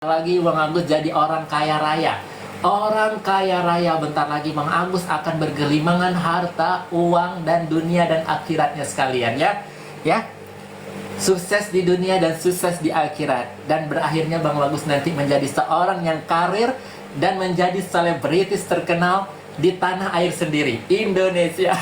Lagi Bang Agus jadi orang kaya raya. Orang kaya raya bentar lagi Bang Agus akan bergelimangan harta, uang, dan dunia dan akhiratnya sekalian ya. Ya. Sukses di dunia dan sukses di akhirat. Dan berakhirnya Bang Agus nanti menjadi seorang yang karir dan menjadi selebritis terkenal di tanah air sendiri, Indonesia.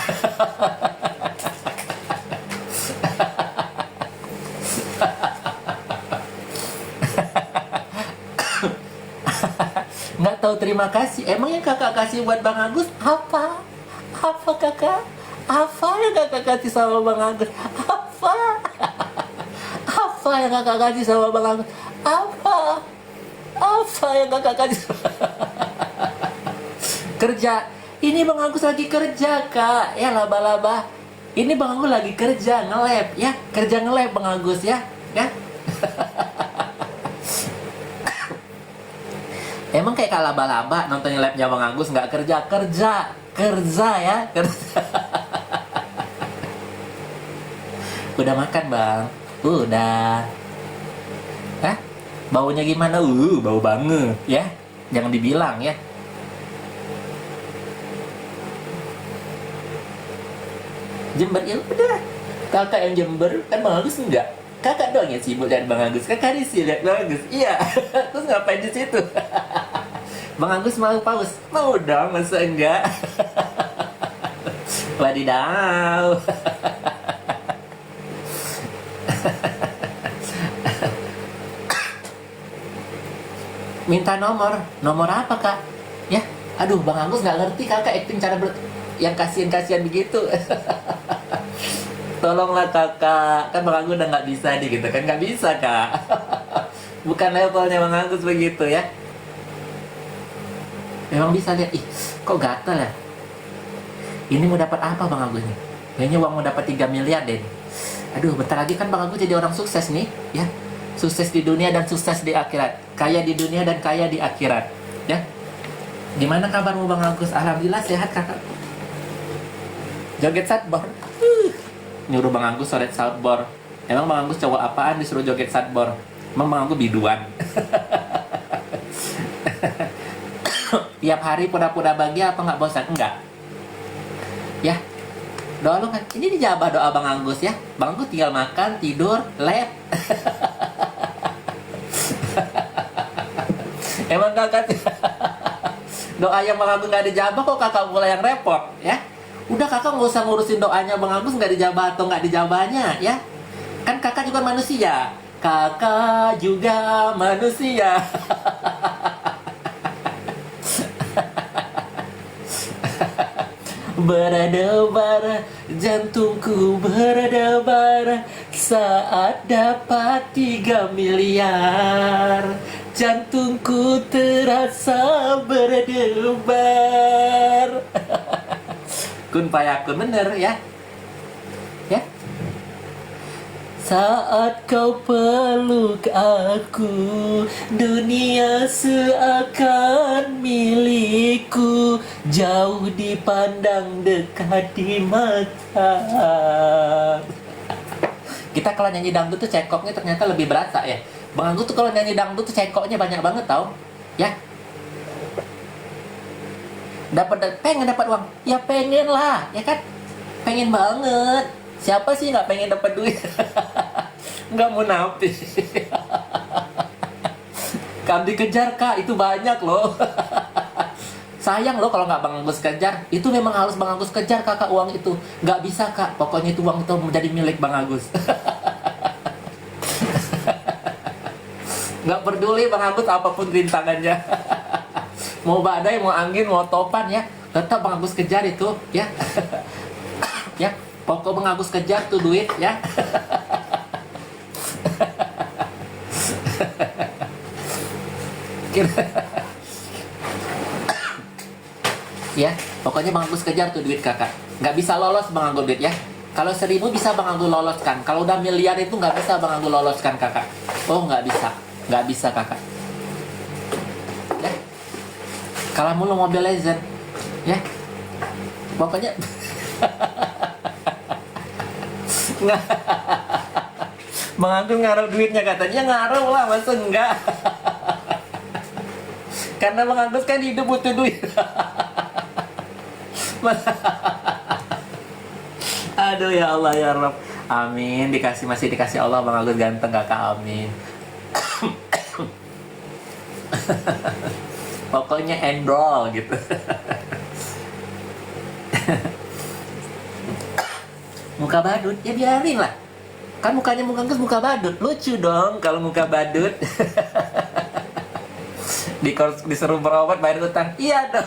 Nggak tahu terima kasih. Emang yang kakak kasih buat Bang Agus apa? Apa kakak? Apa yang kakak kasih sama Bang Agus? Apa? Apa yang kakak kasih sama Bang Agus? Apa? Apa yang kakak kasih? Kerja. Ini Bang Agus lagi kerja kak. Ya laba-laba. Ini Bang Agus lagi kerja nge-lab ya. Kerja nge-lab Bang Agus ya. Ya. Emang kayak laba-laba nontonnya labnya Bang Agus nggak kerja ya kerja. Udah makan Bang? Udah. Hah? Baunya gimana? Bau banget ya. Jangan dibilang ya. Jember ya udah. Kakak yang Jember kan Bang Agus enggak. Kakak doang yang sibuk lihat Bang Agus. Kakak sih lihat Bang Agus. Iya. Terus ngapain di situ? Bang Agus mau paus? Mau dong, masa enggak? Wadidaw. Minta nomor. Nomor apa kak? Ya, aduh Bang Agus nggak ngerti kakak acting cara yang kasihan-kasihan begitu. Tolonglah kakak, kan Bang Agus udah nggak bisa nih gitu kan, nggak bisa kak. Bukan levelnya Bang Agus begitu ya. Memang bisa lihat, ih kok gatel ya. Ini mau dapat apa Bang Agus nih? Kayaknya uang mau dapat 3 miliar deh. Aduh, bentar lagi kan Bang Agus jadi orang sukses nih ya. Sukses di dunia dan sukses di akhirat. Kaya di dunia dan kaya di akhirat ya. Gimana kabarmu Bang Agus? Alhamdulillah sehat kakak. Joget sadbor. Nyuruh Bang Agus joget sadbor. Emang Bang Agus cowok apaan disuruh joget sadbor? Emang Bang Agus biduan. Tiap hari pura-pura bahagia apa nggak bosan? Enggak. Ya. Doa lu kan. Ini dijabah doa Bang Agus ya. Bang Agus tinggal makan, tidur, lab. Emang kakak doa yang Bang Agus nggak dijabah kok kakak mulai yang repot ya. Udah kakak nggak usah ngurusin doanya Bang Agus nggak dijabah atau nggak dijabahnya ya. Kan kakak juga manusia. Kakak juga manusia. Berdebar, jantungku berdebar saat dapat 3 miliar. Jantungku terasa berdebar. Kun payakun bener ya. Ya. Saat kau peluk aku, dunia seakan milikku. Jauh dipandang, dekat di mata. Kita kalau nyanyi dangdut tuh cekoknya ternyata lebih berasa ya. Bang Agus tuh kalau nyanyi dangdut tuh cekoknya banyak banget tau. Ya. Pengen dapat uang? Ya pengen lah, ya kan? Pengen banget. Siapa sih nggak pengen dapat duit? Nggak munafik. Kan dikejar kak, itu banyak loh. Sayang loh kalau nggak Bang Agus kejar. Itu memang harus Bang Agus kejar kakak uang itu. Nggak bisa kak, pokoknya itu uang itu menjadi milik Bang Agus. Nggak peduli Bang Agus apapun rintangannya. Mau badai, mau angin, mau topan ya, tetap Bang Agus kejar itu ya. Ya. Pokok Bang Agus kejar tuh duit ya. Ya, pokoknya Bang Agus kejar tuh duit kakak. Nggak bisa lolos Bang Agus duit ya. Kalau 1000 bisa Bang Agus loloskan. Kalau udah miliar itu nggak bisa Bang Agus loloskan kakak. Oh nggak bisa kakak. Ya. Kalau mulu Mobile Legend, ya. Pokoknya. Bang Agus ngaruh duitnya katanya, ngaruh lah, masa enggak? Karena Bang Agus kan hidup butuh duit. Aduh ya Allah ya Rob. Amin, masih dikasih Allah Bang Agus ganteng kakak, amin. Pokoknya enroll gitu. Muka badut, ya biarin lah. Kan mukanya Bang Agus muka badut, lucu dong kalau muka badut. Disuruh berobat bayar utang, iya dong.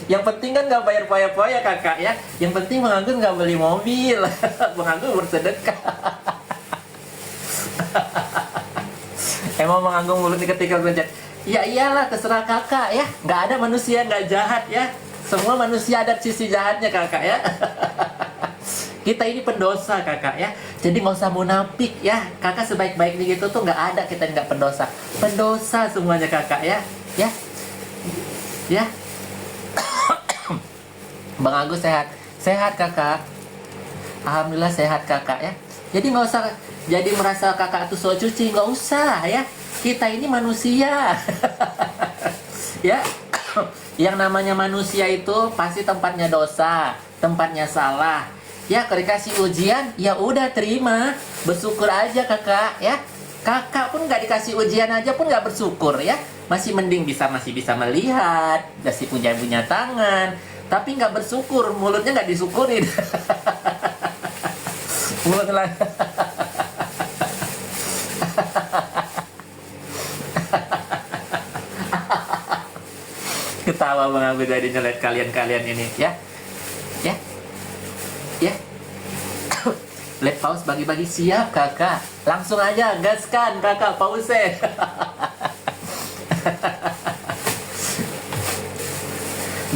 Yang penting kan nggak bayar poya-poya kakak ya. Yang penting Bang Agus nggak beli mobil. Bang Agus bersedekah. Emang Bang Agus mulutnya ketika pencet. Ya iyalah, terserah kakak ya. Nggak ada manusia nggak jahat ya. Semua manusia ada sisi jahatnya kakak ya. Kita ini pendosa kakak ya. Jadi nggak usah munafik ya. Kakak sebaik-baiknya gitu tuh nggak ada kita nggak pendosa. Pendosa semuanya kakak ya. Ya. Ya. Bang Agus sehat. Sehat kakak. Alhamdulillah sehat kakak ya. Jadi nggak usah jadi merasa kakak tuh so cuci. Nggak usah ya. Kita ini manusia. Ya. Yang namanya manusia itu pasti tempatnya dosa, tempatnya salah. Ya, kalau dikasih ujian, ya udah terima, bersyukur aja kakak, ya. Kakak pun nggak dikasih ujian aja pun nggak bersyukur, ya. Masih mending masih bisa melihat, masih punya tangan, tapi nggak bersyukur, mulutnya nggak disyukurin. Mulut lah. Ketawa Bang Agus dari nyelet kalian ini, ya. Ya. Ya. Let pause bagi-bagi, siap kakak. Langsung aja gaskan kakak, pause.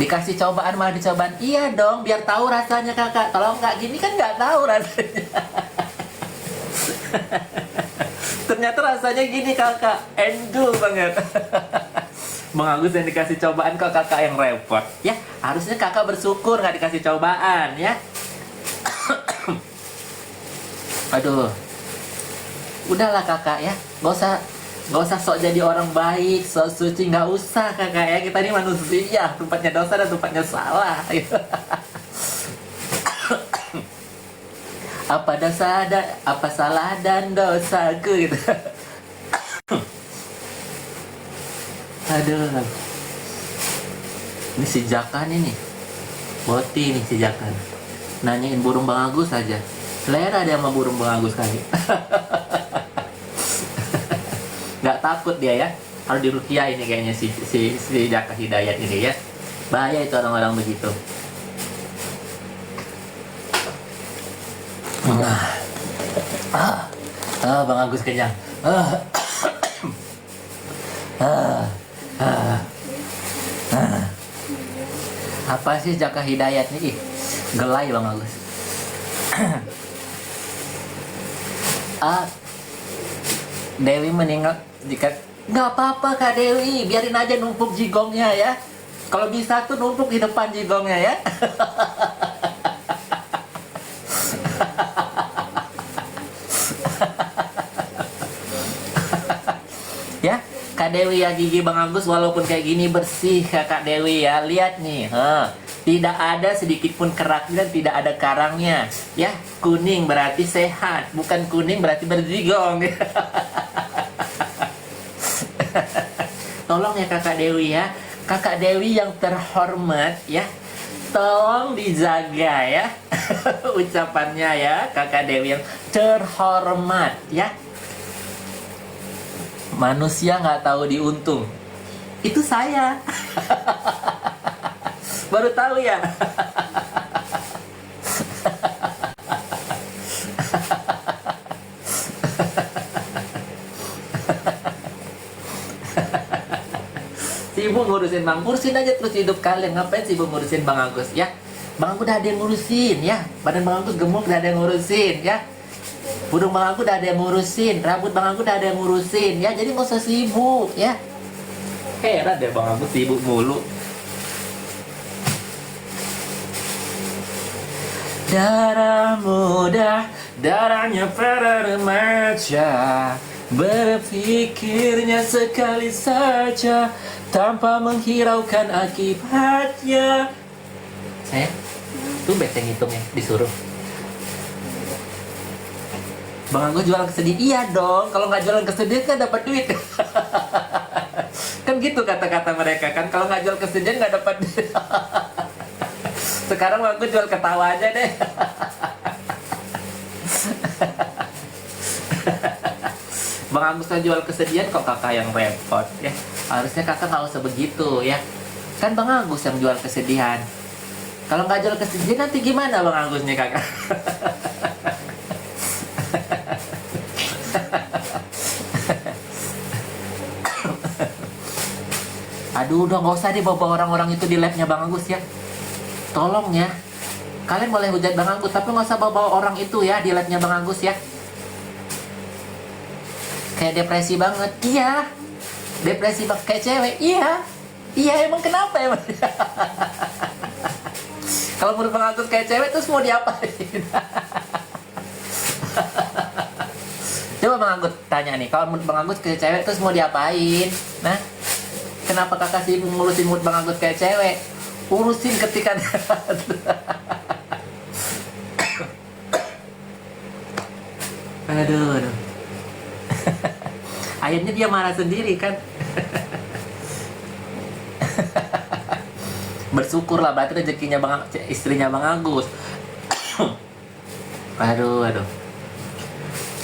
Dikasih cobaan malah dicobaan. Iya dong, biar tahu rasanya kakak. Kalau nggak gini kan nggak tahu rasanya. Ternyata rasanya gini kakak, endul banget. Bang Agus yang dikasih cobaan kok kakak yang repot. Ya, harusnya kakak bersyukur nggak dikasih cobaan ya. Aduh, udahlah kakak ya, nggak usah sok jadi orang baik, sok suci, nggak usah kakak ya. Kita ini manusia, tempatnya dosa dan tempatnya salah. Apa salah dan dosaku gitu. Aduh, ini si Jakan ini, Boti nih si Jakan, nanyain burung Bang Agus aja. Selera dia sama burung Bang Agus kali. Nggak takut dia ya. Harus dirukiah ini kayaknya si Jaka Hidayat ini ya. Bahaya itu orang-orang begitu. Bang Agus kenyang. Apa sih Jaka Hidayat nih? Gelai Bang Agus. Dewi meninggal jika nggak apa-apa Kak Dewi, biarin aja numpuk jigongnya ya. Kalau bisa tuh numpuk di depan jigongnya ya. Ya, Kak Dewi ya, gigi Bang Agus walaupun kayak gini bersih ya Kak Dewi ya. Lihat nih, tidak ada sedikit pun kerak dan tidak ada karangnya ya. Kuning berarti sehat, bukan kuning berarti berjigong. Tolong ya Kakak Dewi ya, Kakak Dewi yang terhormat ya, tolong dijaga ya. Ucapannya ya, Kakak Dewi yang terhormat ya. Manusia nggak tahu diuntung, itu saya. Baru tahu ya. Sibuk ngurusin Bang, urusin aja terus hidup kalian. Ngapain sibuk ngurusin Bang Agus ya? Bang Agus udah ada yang ngurusin ya. Badan Bang Agus gemuk udah ada yang ngurusin ya. Burung Bang Agus udah ada yang ngurusin. Rambut Bang Agus udah ada yang ngurusin ya. Jadi nggak usah sibuk ya. Heran deh Bang Agus sibuk mulu. Darah muda, darahnya para remaja, Berpikirnya sekali saja tanpa menghiraukan akibatnya. Sayang, tuh beteng hitungnya disuruh. Bang Anggus jualan kesedihan? Iya dong, kalau nggak jualan kesedihan kan dapat duit. Kan gitu kata-kata mereka kan, kalau nggak jual kesedihan nggak dapat duit. Sekarang Bang Anggus jual ketawa aja deh. Bang Agus kan jual kesedihan, kok kakak yang repot ya. Harusnya kakak nggak usah begitu ya. Kan Bang Agus yang jual kesedihan. Kalau nggak jual kesedihan nanti gimana Bang Agus nih kakak? Aduh, udah nggak usah deh bawa orang-orang itu di labnya Bang Agus ya. Tolong ya. Kalian boleh hujat Bang Agus, tapi nggak usah bawa orang itu ya di labnya Bang Agus ya. Kayak depresi banget. Iya, depresi banget kayak cewek. Iya, emang kenapa emang? Kalau menurut Bang Agus kayak cewek terus mau diapain? Coba Bang Agus tanya nih, kalau menurut Bang Agus kayak cewek terus mau diapain? Nah, kenapa kakak sih ngurusin mood Bang Agus kayak cewek? Urusin ketika aduh. Akhirnya dia marah sendiri kan. Bersyukurlah, berarti rezekinya istrinya Bang Agus. Aduh.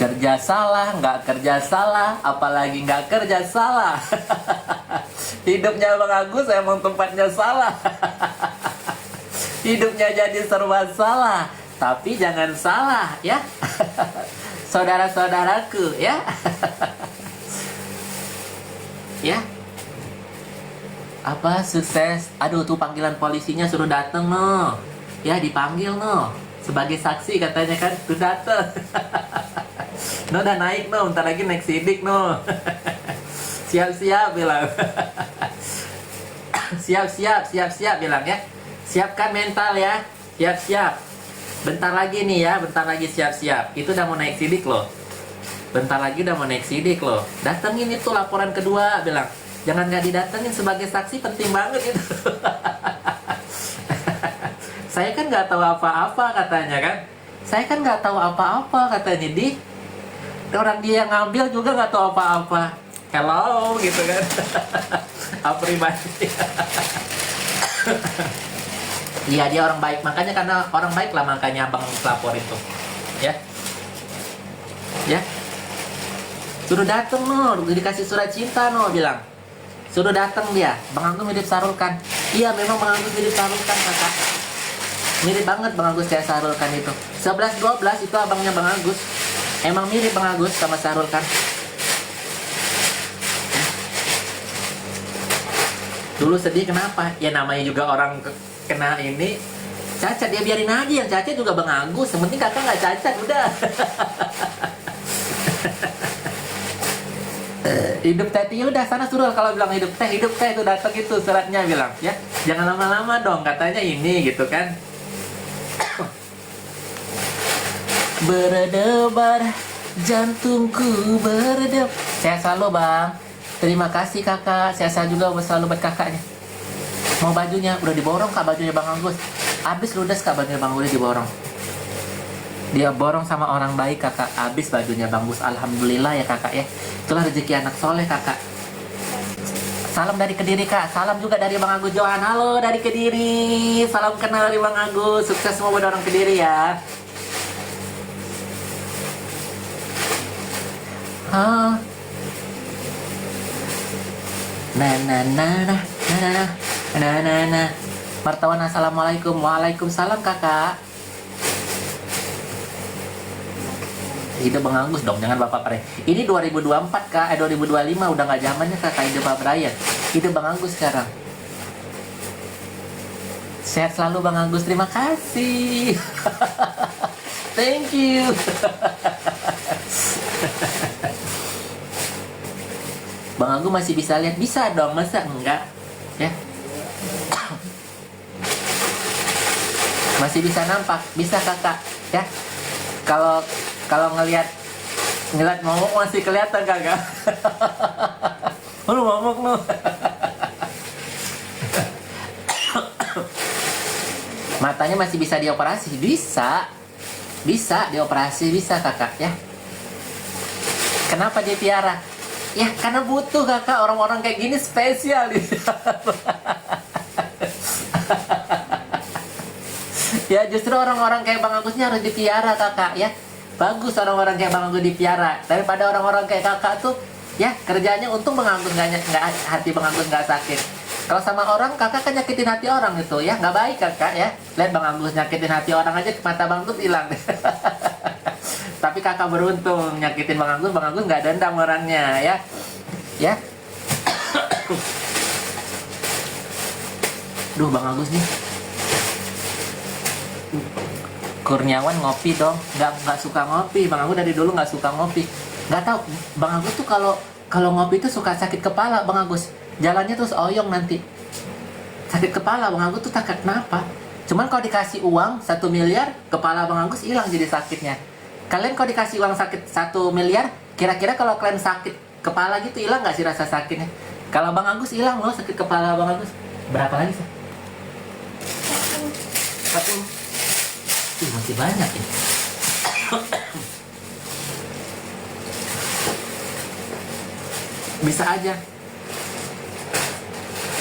Kerja salah, nggak kerja salah, apalagi nggak kerja salah. Hidupnya Bang Agus emang tempatnya salah. Hidupnya jadi serba salah. Tapi jangan salah ya. Saudara-saudaraku ya. Ya, apa sukses? Aduh, tuh panggilan polisinya suruh dateng no. Ya, dipanggil no. Sebagai saksi katanya kan, tuh dateng. No, udah naik no, bentar lagi naik sidik no. Siap-siap bilang. Siap bilang ya. Siapkan mental ya. Siap. Bentar lagi nih ya, bentar lagi siap-siap. Itu udah mau naik sidik loh. Bentar lagi udah mau naik sidik loh. Datengin itu laporan kedua, bilang. Jangan nggak didatengin sebagai saksi, penting banget itu. Saya kan nggak tahu apa-apa katanya kan. Saya kan nggak tahu apa-apa katanya di. Orang dia yang ngambil juga nggak tahu apa-apa. Hello gitu kan. Pribadi. Iya, dia orang baik, makanya karena orang baik lah makanya abang lapor itu. Ya. Suruh dateng no, dikasih surat cinta no, bilang. Suruh dateng dia. Bang Agus mirip Sarul Khan. Iya, memang Bang Agus mirip Sarul Khan kakak. Mirip banget Bang Agus kayak Sarul Khan itu. 11-12 itu abangnya Bang Agus. Emang mirip Bang Agus sama Sarul Khan. Dulu sedih kenapa? Ya namanya juga orang kena ini cacat, dia biarin aja, yang cacat juga Bang Agus. Yang penting kakak nggak cacat, udah. Hidup teh udah sana suruh, kalau bilang hidup teh itu datang itu suratnya bilang ya, jangan lama-lama dong katanya ini gitu kan. Berdebar jantungku berdebar. Saya selalu Bang, terima kasih kakak, saya juga selalu buat kakaknya. Mau bajunya udah diborong kak, bajunya Bang Agus habis ludes kak, bajunya Bang Agus diborong. Dia borong sama orang baik kakak, habis bajunya Bang Gus. Alhamdulillah ya kakak ya. Itulah rezeki anak soleh kakak. Salam dari Kediri kak. Salam juga dari Bang Agus Johan. Halo dari Kediri. Salam kenal dari Bang Agus. Sukses semua buat orang Kediri ya. Martawan assalamualaikum. Waalaikumsalam kakak. Hidup Bang Agus dong, jangan Bapak Brian. Ini 2024 kak, 2025 udah nggak zamannya kakak hidup Bapak Brian. Hidup Bang Agus sekarang. Sehat selalu Bang Agus, terima kasih. Thank you. Bang Agus masih bisa lihat? Bisa dong, masa enggak? Ya. Masih bisa nampak, bisa kakak ya. Kalau ngelihat Ngeliat momok masih kelihatan kagak? Lu momok lu. Matanya masih bisa dioperasi? Bisa. Bisa dioperasi, bisa kakak ya. Kenapa dia piara? Ya karena butuh kakak, orang-orang kayak gini spesial. Ya justru orang-orang kayak Bang Agus ini harus dipiara kakak ya. Bagus orang-orang kayak Bang Agus dipiara daripada orang-orang kayak kakak tuh ya kerjanya. Untung Bang Agus nggak hati Bang Agus nggak sakit. Kalau sama orang kakak kan nyakitin hati orang itu ya, nggak baik kakak ya. Lihat Bang Agus nyakitin hati orang aja mata Bang Agus hilang. Tapi kakak beruntung nyakitin Bang Agus nggak dendam orangnya ya. Ya. Duh Bang Agus nih. Kurniawan ngopi dong, nggak suka ngopi. Bang Agus dari dulu nggak suka ngopi. Nggak tahu Bang Agus tuh kalau ngopi tuh suka sakit kepala Bang Agus. Jalannya terus oyong nanti. Sakit kepala Bang Agus tuh tak kenapa. Cuman kalau dikasih uang 1 miliar, kepala Bang Agus hilang jadi sakitnya. Kalian kalau dikasih uang sakit 1 miliar, kira-kira kalau kalian sakit kepala gitu hilang nggak sih rasa sakitnya? Kalau Bang Agus hilang loh sakit kepala Bang Agus. Berapa lagi sih? 1. Masih banyak ya. Bisa aja.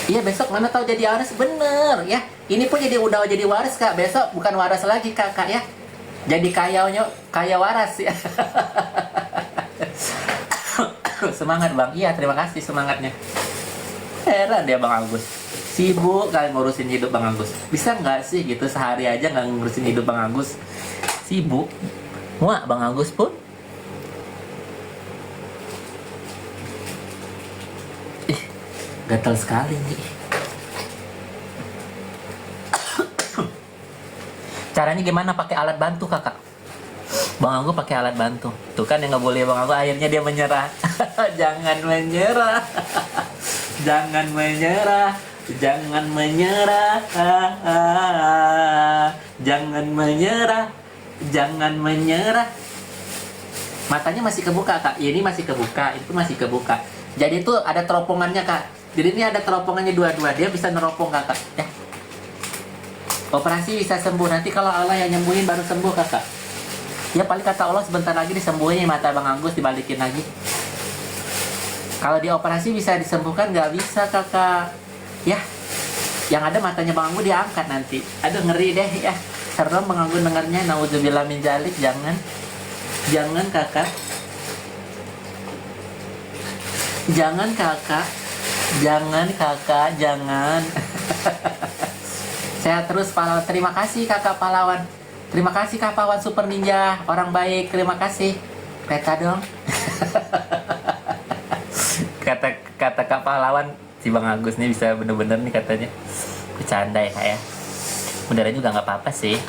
Iya besok mana tahu jadi waris bener ya. Ini pun udah jadi waris kak. Besok bukan waras lagi kakak ya. Jadi kaya waras ya. Semangat bang. Iya terima kasih semangatnya. Heran dia Bang Agus. Sibuk kalian ngurusin hidup Bang Agus. Bisa nggak sih gitu sehari aja nggak ngurusin hidup Bang Agus? Sibuk. Muak Bang Agus pun. Gatal sekali nih. Caranya gimana? Pakai alat bantu kakak. Bang Agus pakai alat bantu. Tuh kan yang nggak boleh Bang Agus. Akhirnya dia menyerah. Jangan menyerah. Jangan menyerah. Jangan menyerah. Jangan menyerah. Jangan menyerah. Matanya masih kebuka kak. Ini masih kebuka. Itu masih kebuka. Jadi itu ada teropongannya kak. Jadi ini ada teropongannya dua-dua. Dia bisa neropong kakak ya. Operasi bisa sembuh. Nanti kalau Allah yang nyembuhin baru sembuh kakak. Ya paling kata Allah sebentar lagi disembuhin mata Bang Agus dibalikin lagi. Kalau dioperasi bisa disembuhkan nggak bisa kakak. Ya. Yang ada matanya Bang Agus diangkat nanti. Aduh ngeri deh ya. Serem Bang Agus dengarnya. Nauzubillah min dzalik. Jangan. Jangan kakak. Jangan kakak. Jangan kakak, jangan. Sehat terus pahlawan. Terima kasih kakak pahlawan. Terima kasih kak pahlawan super ninja. Orang baik, terima kasih. Peta dong. kata kak pahlawan. Si Bang Agus nih bisa bener-bener nih katanya. Bercanda ya kak ya. Beneran juga gak apa-apa sih.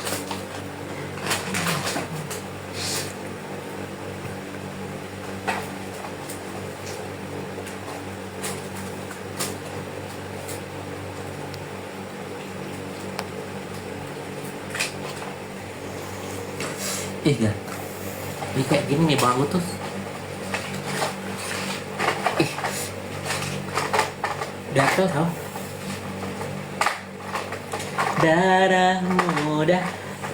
Iya, ini kayak gini nih Bang Agus tuh. Gatel tau. Darah muda,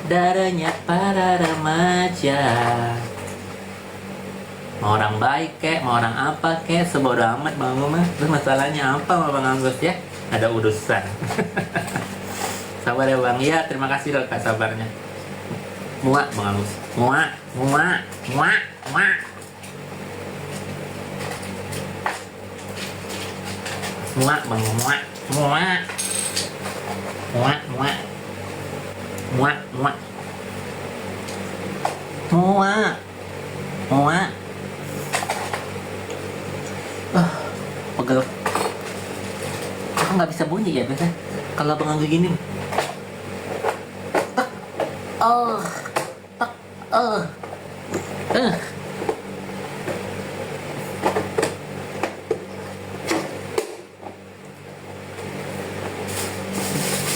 darahnya para remaja. Mau orang baik kek, mau orang apa kek, sebodoh amat Bang Agus mah. Terus masalahnya apa sama Bang Agus ya? Ada urusan. Sabar ya Bang. Ya terima kasih loh kak sabarnya. Muak Bang Agus. Muak. Muak. Muak. Bang. Muak. Muak. Muak. Pegel. Kok nggak bisa bunyi ya biasa? Kalau Bang Agus gini.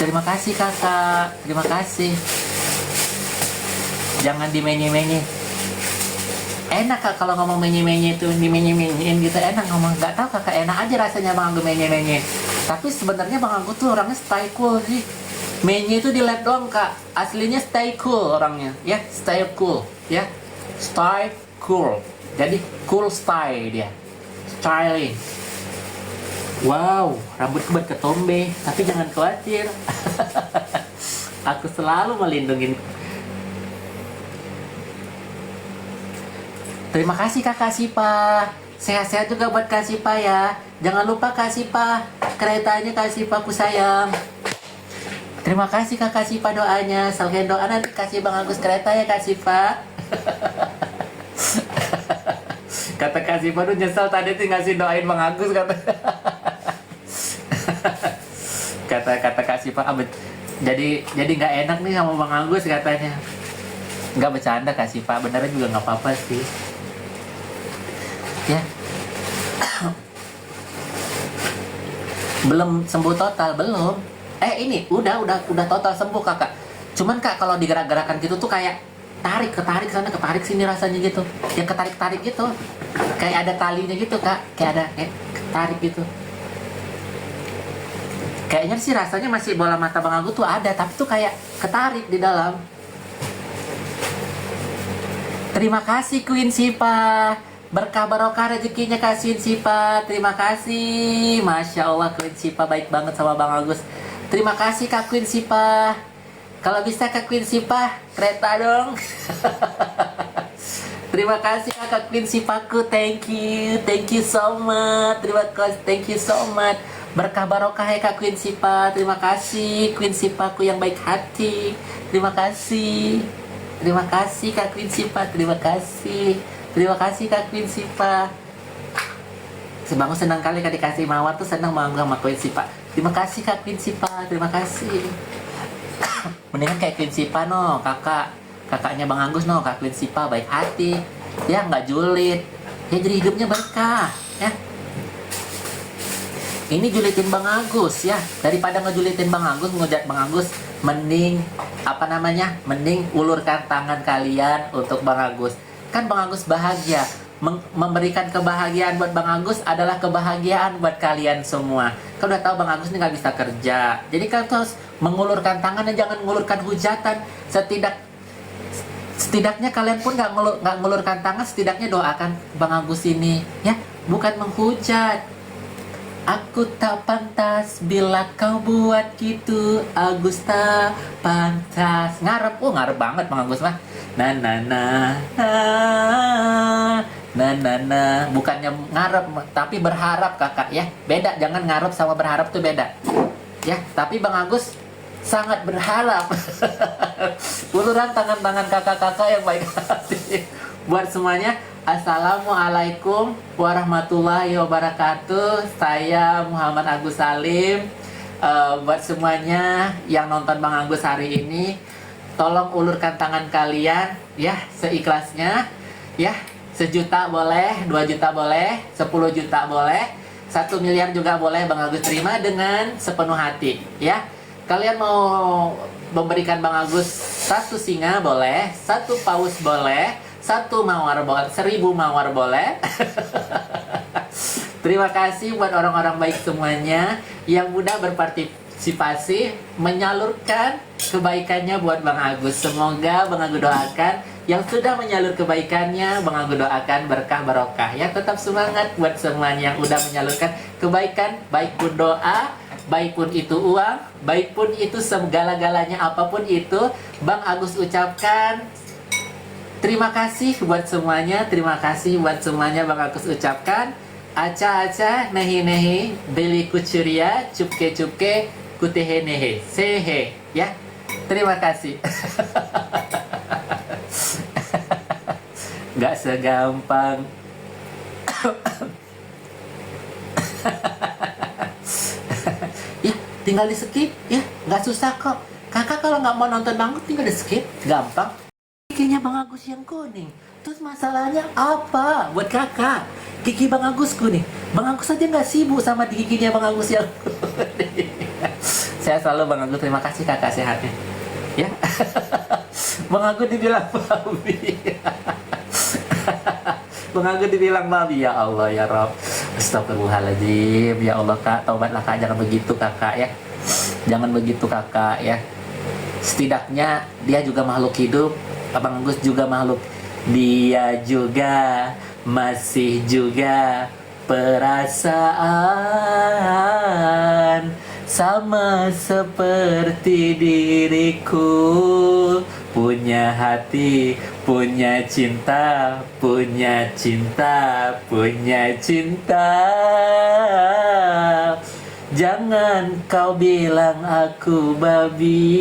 Terima kasih kakak, terima kasih. Jangan dimenye-menye. Enak kak kalau ngomong menye-menye itu, dimenye-menyein gitu, enak ngomong. Nggak tahu kakak, enak aja rasanya Bang Anggu menye-menye. Tapi sebenarnya Bang Anggu tuh orangnya stay cool sih. Menye itu di lab doang kak, aslinya stay cool orangnya, ya stay cool, ya stay cool. Jadi cool style dia, styling. Wow, rambutku berketombe, tapi jangan khawatir. Aku selalu melindungi. Terima kasih Kakak Sipa. Sehat-sehat juga buat Kak Sipa ya. Jangan lupa Kak Sipa, keretanya Kak Sipa ku sayang. Terima kasih Kakak Sipa doanya. Selain doa nanti kasih Bang Agus kereta ya Kak Sipa. Kata Kak Sipa tuh nyesel tadi tuh ngasih doain Bang Agus kata. Kata Kak Sipa, jadi nggak enak nih sama Bang Agus katanya. Nggak bercanda Kak Sipa, benernya juga nggak apa-apa sih. Ya. Belum sembuh total, belum. Ini udah total sembuh kakak. Cuman kak kalau digerak-gerakan gitu tuh kayak ketarik sana, ketarik sini rasanya gitu. Yang ketarik-tarik gitu. Kayak ada talinya gitu kak. Kayak ketarik gitu. Kayaknya sih rasanya masih bola mata Bang Agus tuh ada, tapi tuh kayak ketarik di dalam. Terima kasih Queen Sipa. Berkah barokah rezekinya Kak Queen Sipa. Terima kasih. Masya Allah Queen Sipa baik banget sama Bang Agus. Terima kasih Kak Queen Sipa. Kalau bisa Kak Queen Sipa, kereta dong. Terima kasih Kak Queen Sipaku. Thank you so much. Terima kasih, thank you so much. Berkah barokah ya Kak Queen Sipa. Terima kasih Queen Sipaku yang baik hati. Terima kasih. Terima kasih Kak Queen Sipa. Terima kasih. Terima kasih Kak Queen Sipa. Si Bang senang kali Kak dikasih mawar tuh, senang banget sama Queen Sipa. Terima kasih Kak Queen Sipa. Terima kasih. Mendingan kayak Queen Sipa no, kakaknya Bang Agus no, Kak Queen Sipa baik hati. Ya nggak julid. Ya jadi hidupnya berkah. Ya. Ini julitin Bang Agus ya. Daripada ngejulitin Bang Agus, ngejat Bang Agus, mending mending ulurkan tangan kalian untuk Bang Agus. Kan Bang Agus bahagia. Memberikan kebahagiaan buat Bang Agus adalah kebahagiaan buat kalian semua. Kan udah tahu Bang Agus ini nggak bisa kerja. Jadi kan harus mengulurkan tangan dan jangan mengulurkan hujatan. Setidaknya kalian pun nggak mengulurkan tangan, setidaknya doakan Bang Agus ini ya, bukan menghujat. Aku tak pantas bila kau buat gitu, Agus tak pantas. Ngarep banget Bang Agus mah. Bukannya ngarep tapi berharap kakak ya. Beda, jangan ngarep sama berharap tuh beda. Ya, tapi Bang Agus sangat berharap. Uluran tangan-tangan kakak-kakak yang baik hati. Buat semuanya, Assalamualaikum warahmatullahi wabarakatuh. Saya Muhammad Agus Salim. Buat semuanya yang nonton Bang Agus hari ini, tolong ulurkan tangan kalian ya seikhlasnya ya. 1 juta boleh, 2 juta boleh, 10 juta boleh, 1 miliar juga boleh. Bang Agus terima dengan sepenuh hati ya. Kalian mau memberikan Bang Agus 1 singa boleh, 1 paus boleh, 1 mawar boleh, 1000 mawar boleh. Terima kasih buat orang-orang baik semuanya yang mudah berpartisipasi menyalurkan kebaikannya buat Bang Agus. Semoga Bang Agus doakan yang sudah menyalur kebaikannya, Bang Agus doakan berkah barokah ya. Tetap semangat buat semuanya yang udah menyalurkan kebaikan, baik pun doa, baik pun itu uang, baik pun itu segala-galanya, apapun itu, Bang Agus ucapkan terima kasih buat semuanya. Terima kasih buat semuanya Bang Agus ucapkan. Aca-aca, nehi-nehi, beli kucuria, cupke-cupke, kutehe-nehe, sehe ya. Terima kasih. Gak segampang ya, tinggal di skip ya, nggak susah kok. Kakak kalau nggak mau nonton Bang Agus tinggal di skip, gampang. Giginya Bang Agus yang kuning. Terus masalahnya apa buat kakak? Gigi Bang Agus kuning. Bang Agus aja nggak sibuk sama giginya Bang Agus yang kuning. Saya selalu Bang Agus, terima kasih kakak sehatnya ya. Bang Agus dibilang babi. Bang Agus dibilang babi, ya Allah ya Rob. Astagfirullahaladzim. Ya Allah kak, taubatlah kak, jangan begitu kakak ya. Jangan begitu kakak ya. Setidaknya dia juga makhluk hidup, Bang Agus juga makhluk. Dia juga masih juga perasaan sama seperti diriku. Punya hati, punya cinta, punya cinta, punya cinta. Jangan kau bilang aku babi.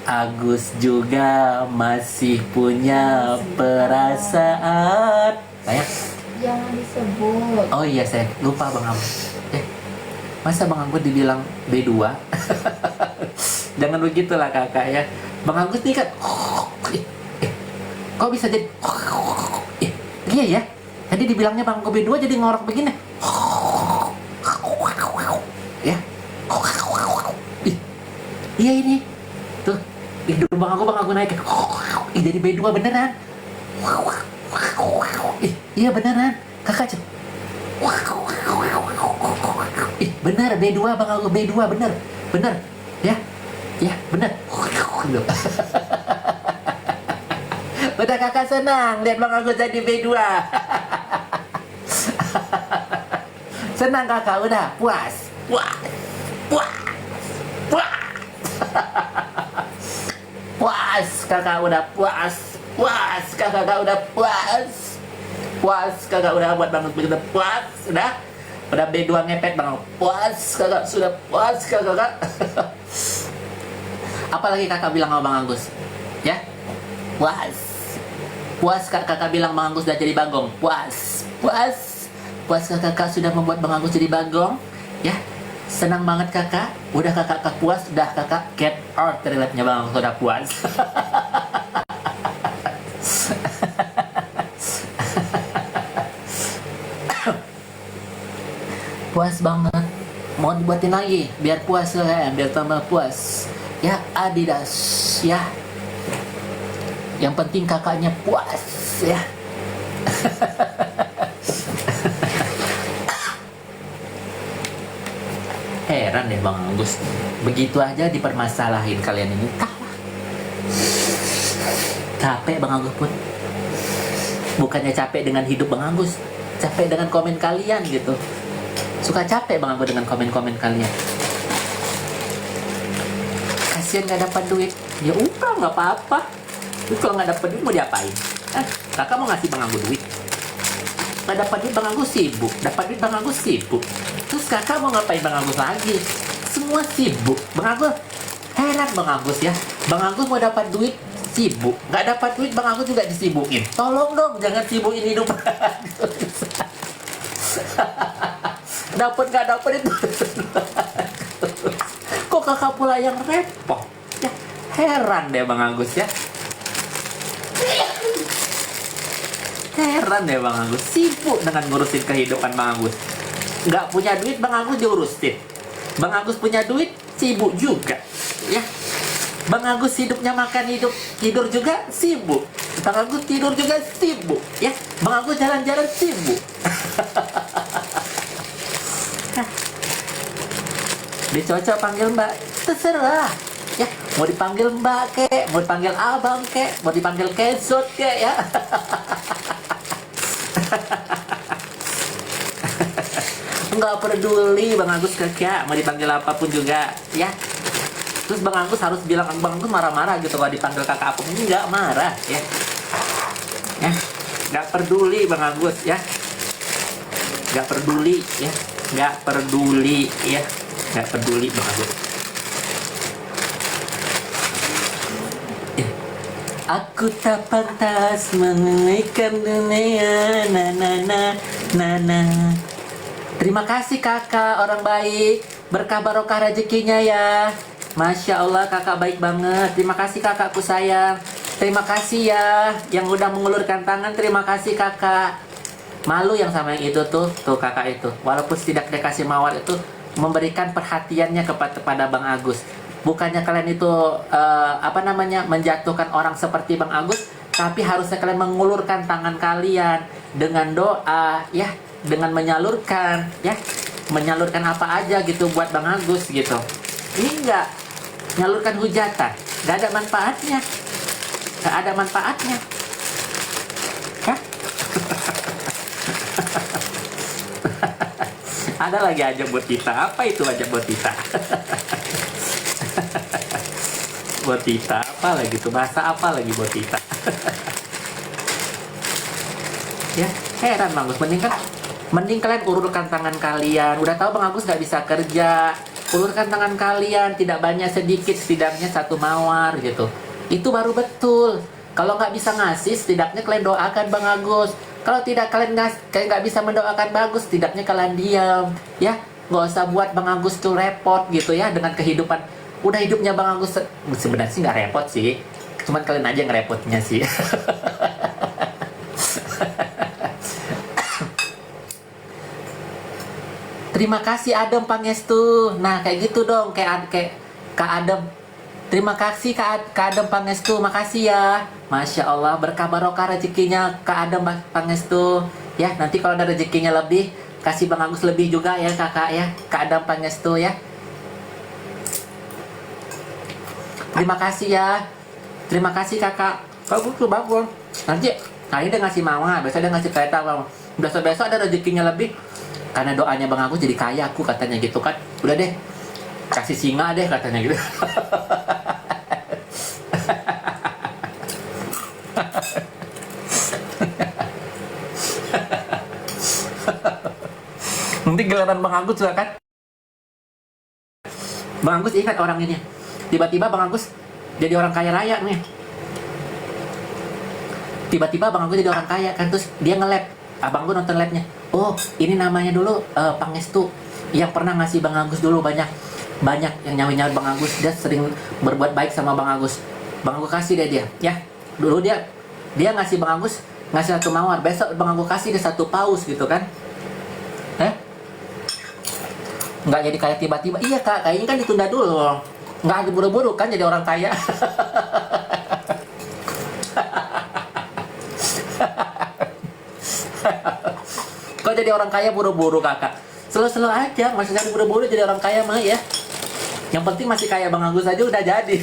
Agus juga masih punya perasaan. Sayang, Jangan disebut. oh iya saya lupa Bang Agus. Masa Bang Agus dibilang B2? Jangan begitulah kakak ya. Bang Agus nih kan, kok bisa jadi? Iya ya. Tadi dibilangnya Bang Agus B2 jadi ngorok begini. Ya. Iya ini. Tuh, hidung Bang Agus naik. Jadi B2 beneran. Iya beneran. Kakak coba. Bener B2 Bang Agus B2 bener. Bener. Ya. Ya, bener. Udah kakak senang lihat Bang Agus jadi B2. Senang kakak udah puas. Puas. Puas. Puas. Puas kakak udah puas. Puas kakak udah puas. Puas kakak udah buat Bang Agus begitu puas. Udah B2 ngepet Bang Agus. Puas kakak sudah puas kakak. Apalagi kakak bilang sama Bang Agus? Ya? Puas. Puas kakak bilang Bang Agus udah jadi bagong. Puas. Puas. Puas kakak sudah membuat Bang Agus jadi bagong. Ya? Senang banget kakak. Udah kakak puas, udah kakak get out dari labnya Bang Agus udah puas. Puas banget. Mau dibuatin lagi biar puas ya, biar tambah puas. Ya Adidas ya. Yang penting kakaknya puas ya. Heran deh Bang Agus. Begitu aja dipermasalahin kalian ini. Capek Bang Agus pun. Bukannya capek dengan hidup Bang Agus, capek dengan komen kalian gitu. Suka capek Bang Agus dengan komen-komen kalian. Kasian gak dapat duit. Ya udah nggak apa-apa. Terus kalau nggak dapat duit mau diapain? Kakak mau ngasih Bang Agus duit. Nggak dapat duit Bang Agus sibuk. Dapat duit Bang Agus sibuk. Terus kakak mau ngapain Bang Agus lagi? Semua sibuk. Bang Agus heran Bang Agus ya. Bang Agus mau dapat duit sibuk. Nggak dapat duit Bang Agus juga disibukin. Tolong dong jangan sibukin hidup Bang Agus. Dapat nggak dapat itu. Kok kakak pula yang repot ya? Heran deh Bang Agus ya. Heran deh Bang Agus, sibuk dengan ngurusin kehidupan Bang Agus. Nggak punya duit Bang Agus diurusin. Bang Agus punya duit sibuk juga ya. Bang Agus hidupnya makan tidur juga sibuk. Bang Agus tidur juga sibuk ya. Bang Agus jalan-jalan sibuk. Dicocok panggil Mbak, terserah ya. Mau dipanggil Mbak kek, mau dipanggil Abang kek, mau dipanggil Kesot kek ya. Nggak peduli Bang Agus kek, mau dipanggil apapun juga ya. Terus Bang Agus harus bilang, Bang Agus marah-marah gitu kalau dipanggil kakak aku. Nggak marah ya. Ya, nggak peduli Bang Agus ya. Nggak peduli ya. Nggak peduli ya. Nggak peduli Bang Agus. Aku tak pantas menunaikan dunia. Na. Terima kasih kakak, orang baik. Berkah barokah rezekinya ya. Masya Allah kakak baik banget. Terima kasih kakakku sayang. Terima kasih ya yang udah mengulurkan tangan. Terima kasih kakak. Malu yang sama yang itu tuh kakak itu. Walaupun tidak dikasih mawar itu, memberikan perhatiannya kepada Bang Agus. Bukannya kalian itu menjatuhkan orang seperti Bang Agus, Tapi harusnya kalian mengulurkan tangan kalian dengan doa, ya, dengan menyalurkan, ya, menyalurkan apa aja gitu buat Bang Agus gitu. Ini enggak nyalurkan hujatan, nggak ada manfaatnya, nggak ada manfaatnya. Hah? Ada lagi aja buat kita. Apa itu aja buat kita? Buat kita apa lagi tuh? Bahasa apa lagi buat kita? Ya, heran Bang Agus. Mending kalian ulurkan tangan kalian. Udah tahu Bang Agus nggak bisa kerja, ulurkan tangan kalian, tidak banyak sedikit, setidaknya 1 mawar gitu. Itu baru betul. Kalau nggak bisa ngasih, setidaknya kalian doakan Bang Agus. Kalau tidak kalian nggak bisa mendoakan bagus, setidaknya kalian diam, ya. Nggak usah buat Bang Agus tuh repot gitu ya dengan kehidupan. Udah hidupnya Bang Agus sebenarnya sih nggak repot sih, cuman kalian aja ngerepotnya sih. Terima kasih Adem Pangestu. Nah kayak gitu dong, kayak Kak Adem. Terima kasih Kak Adem Pangestu, makasih ya. Masya Allah, berkah barokah rezekinya Kak Adem Pangestu. Ya, nanti kalau ada rezekinya lebih, kasih Bang Agus lebih juga ya kakak ya. Kak Adem Pangestu ya. Terima kasih ya. Terima kasih kakak. Bagus tuh, bagus. Nanti hari dia ngasih mawar, besok dia ngasih kereta Bang. Besok-besok ada rezekinya lebih. Karena doanya Bang Agus jadi kaya aku katanya gitu kan. Udah deh, kasih singa deh katanya gitu. Nanti giliran Bang Agus juga kan. Bang Agus ingat orang ini. Tiba-tiba Bang Agus jadi orang kaya raya nih. Tiba-tiba Bang Agus jadi orang kaya kan, terus dia nge-lab. Abang gue nonton labnya. Oh, ini namanya dulu Pangestu yang pernah ngasih Bang Agus dulu banyak yang nyawa-nyawa Bang Agus. Dia sering berbuat baik sama Bang Agus. Bang Agus kasih deh dia, ya. Dulu dia ngasih Bang Agus ngasih 1 mawar. Besok Bang Agus kasih dia 1 paus gitu kan. Nggak jadi kaya tiba-tiba. Iya kak, kayaknya kan ditunda dulu. Nggak ada buru-buru kan jadi orang kaya. Kok jadi orang kaya buru-buru kakak? Slow-slow aja, maksudnya buru-buru jadi orang kaya mah ya. Yang penting masih kaya Bang Agus aja udah jadi.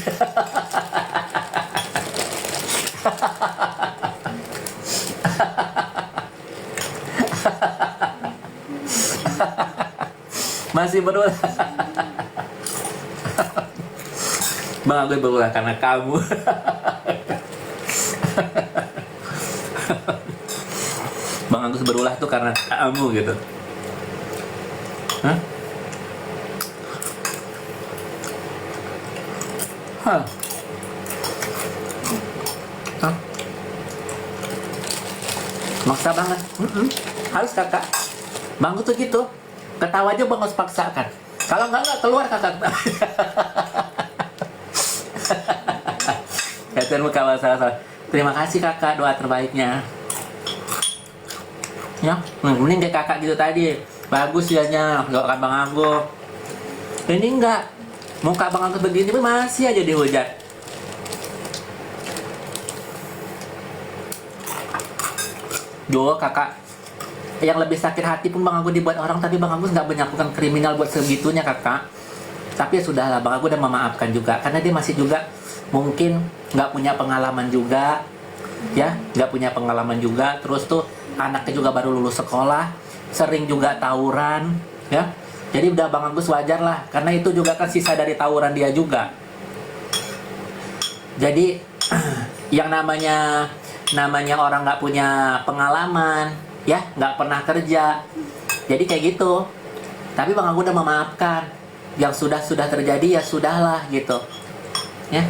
Masih berulah. Bang Agus berulah karena kamu. Bang Agus berulah tuh karena kamu gitu. Hah? Hah? Hah? Maksa banget. Harus kakak. Bang Agus tuh gitu. Ketawa aja Bang Agus paksakan. Kalau nggak keluar kakak. Kasihan muka salah. Terima kasih kakak doa terbaiknya. Ya, mending kayak kakak gitu tadi. Bagus ya nya, doakan Bang Agus. Ini enggak. Muka Bang Agus begini pun masih aja dihujat. Jo kakak, yang lebih sakit hati pun Bang Agus dibuat orang, tapi Bang Agus nggak melakukan kriminal buat segitunya kakak. Tapi ya sudahlah, Bang Agus udah memaafkan juga, karena dia masih juga mungkin nggak punya pengalaman juga, ya nggak punya pengalaman juga. Terus tuh anaknya juga baru lulus sekolah, sering juga tawuran, ya. Jadi udah Bang Agus wajar lah, karena itu juga kan sisa dari tawuran dia juga. Jadi yang namanya orang nggak punya pengalaman, ya nggak pernah kerja, jadi kayak gitu. Tapi Bang Agus udah memaafkan. Yang sudah terjadi ya sudahlah gitu, ya.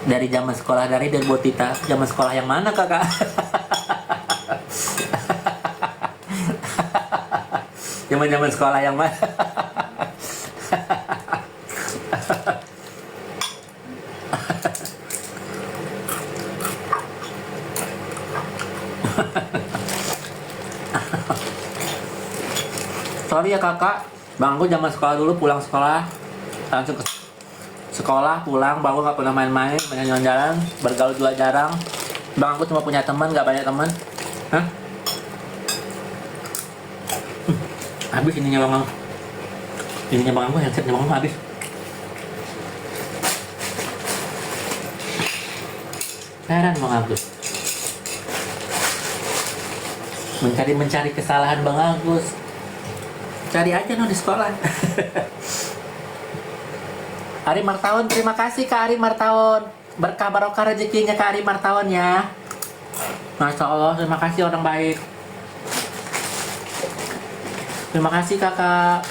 Dari zaman sekolah, dari Botita, zaman sekolah yang mana kakak? Zaman sekolah yang mana? Sorry ya kakak, Bang Agus zaman sekolah dulu pulang sekolah langsung ke sekolah, pulang, Bang Agus nggak pernah main-main, jalan-jalan, bergaul juga jarang. Bang Agus cuma punya teman, nggak banyak teman. Hah? Habis ininya Bang Agus. Ininya Bang Agus, headsetnya Bang Agus habis. Heran Bang Agus. Mencari kesalahan Bang Agus. Cari aja no di sekolah. Ari Martawan, terima kasih Kak Ari Martawan. Berkah barokah rezekinya Kak Ari Martawan ya. Masya Allah, terima kasih orang baik. Terima kasih kakak.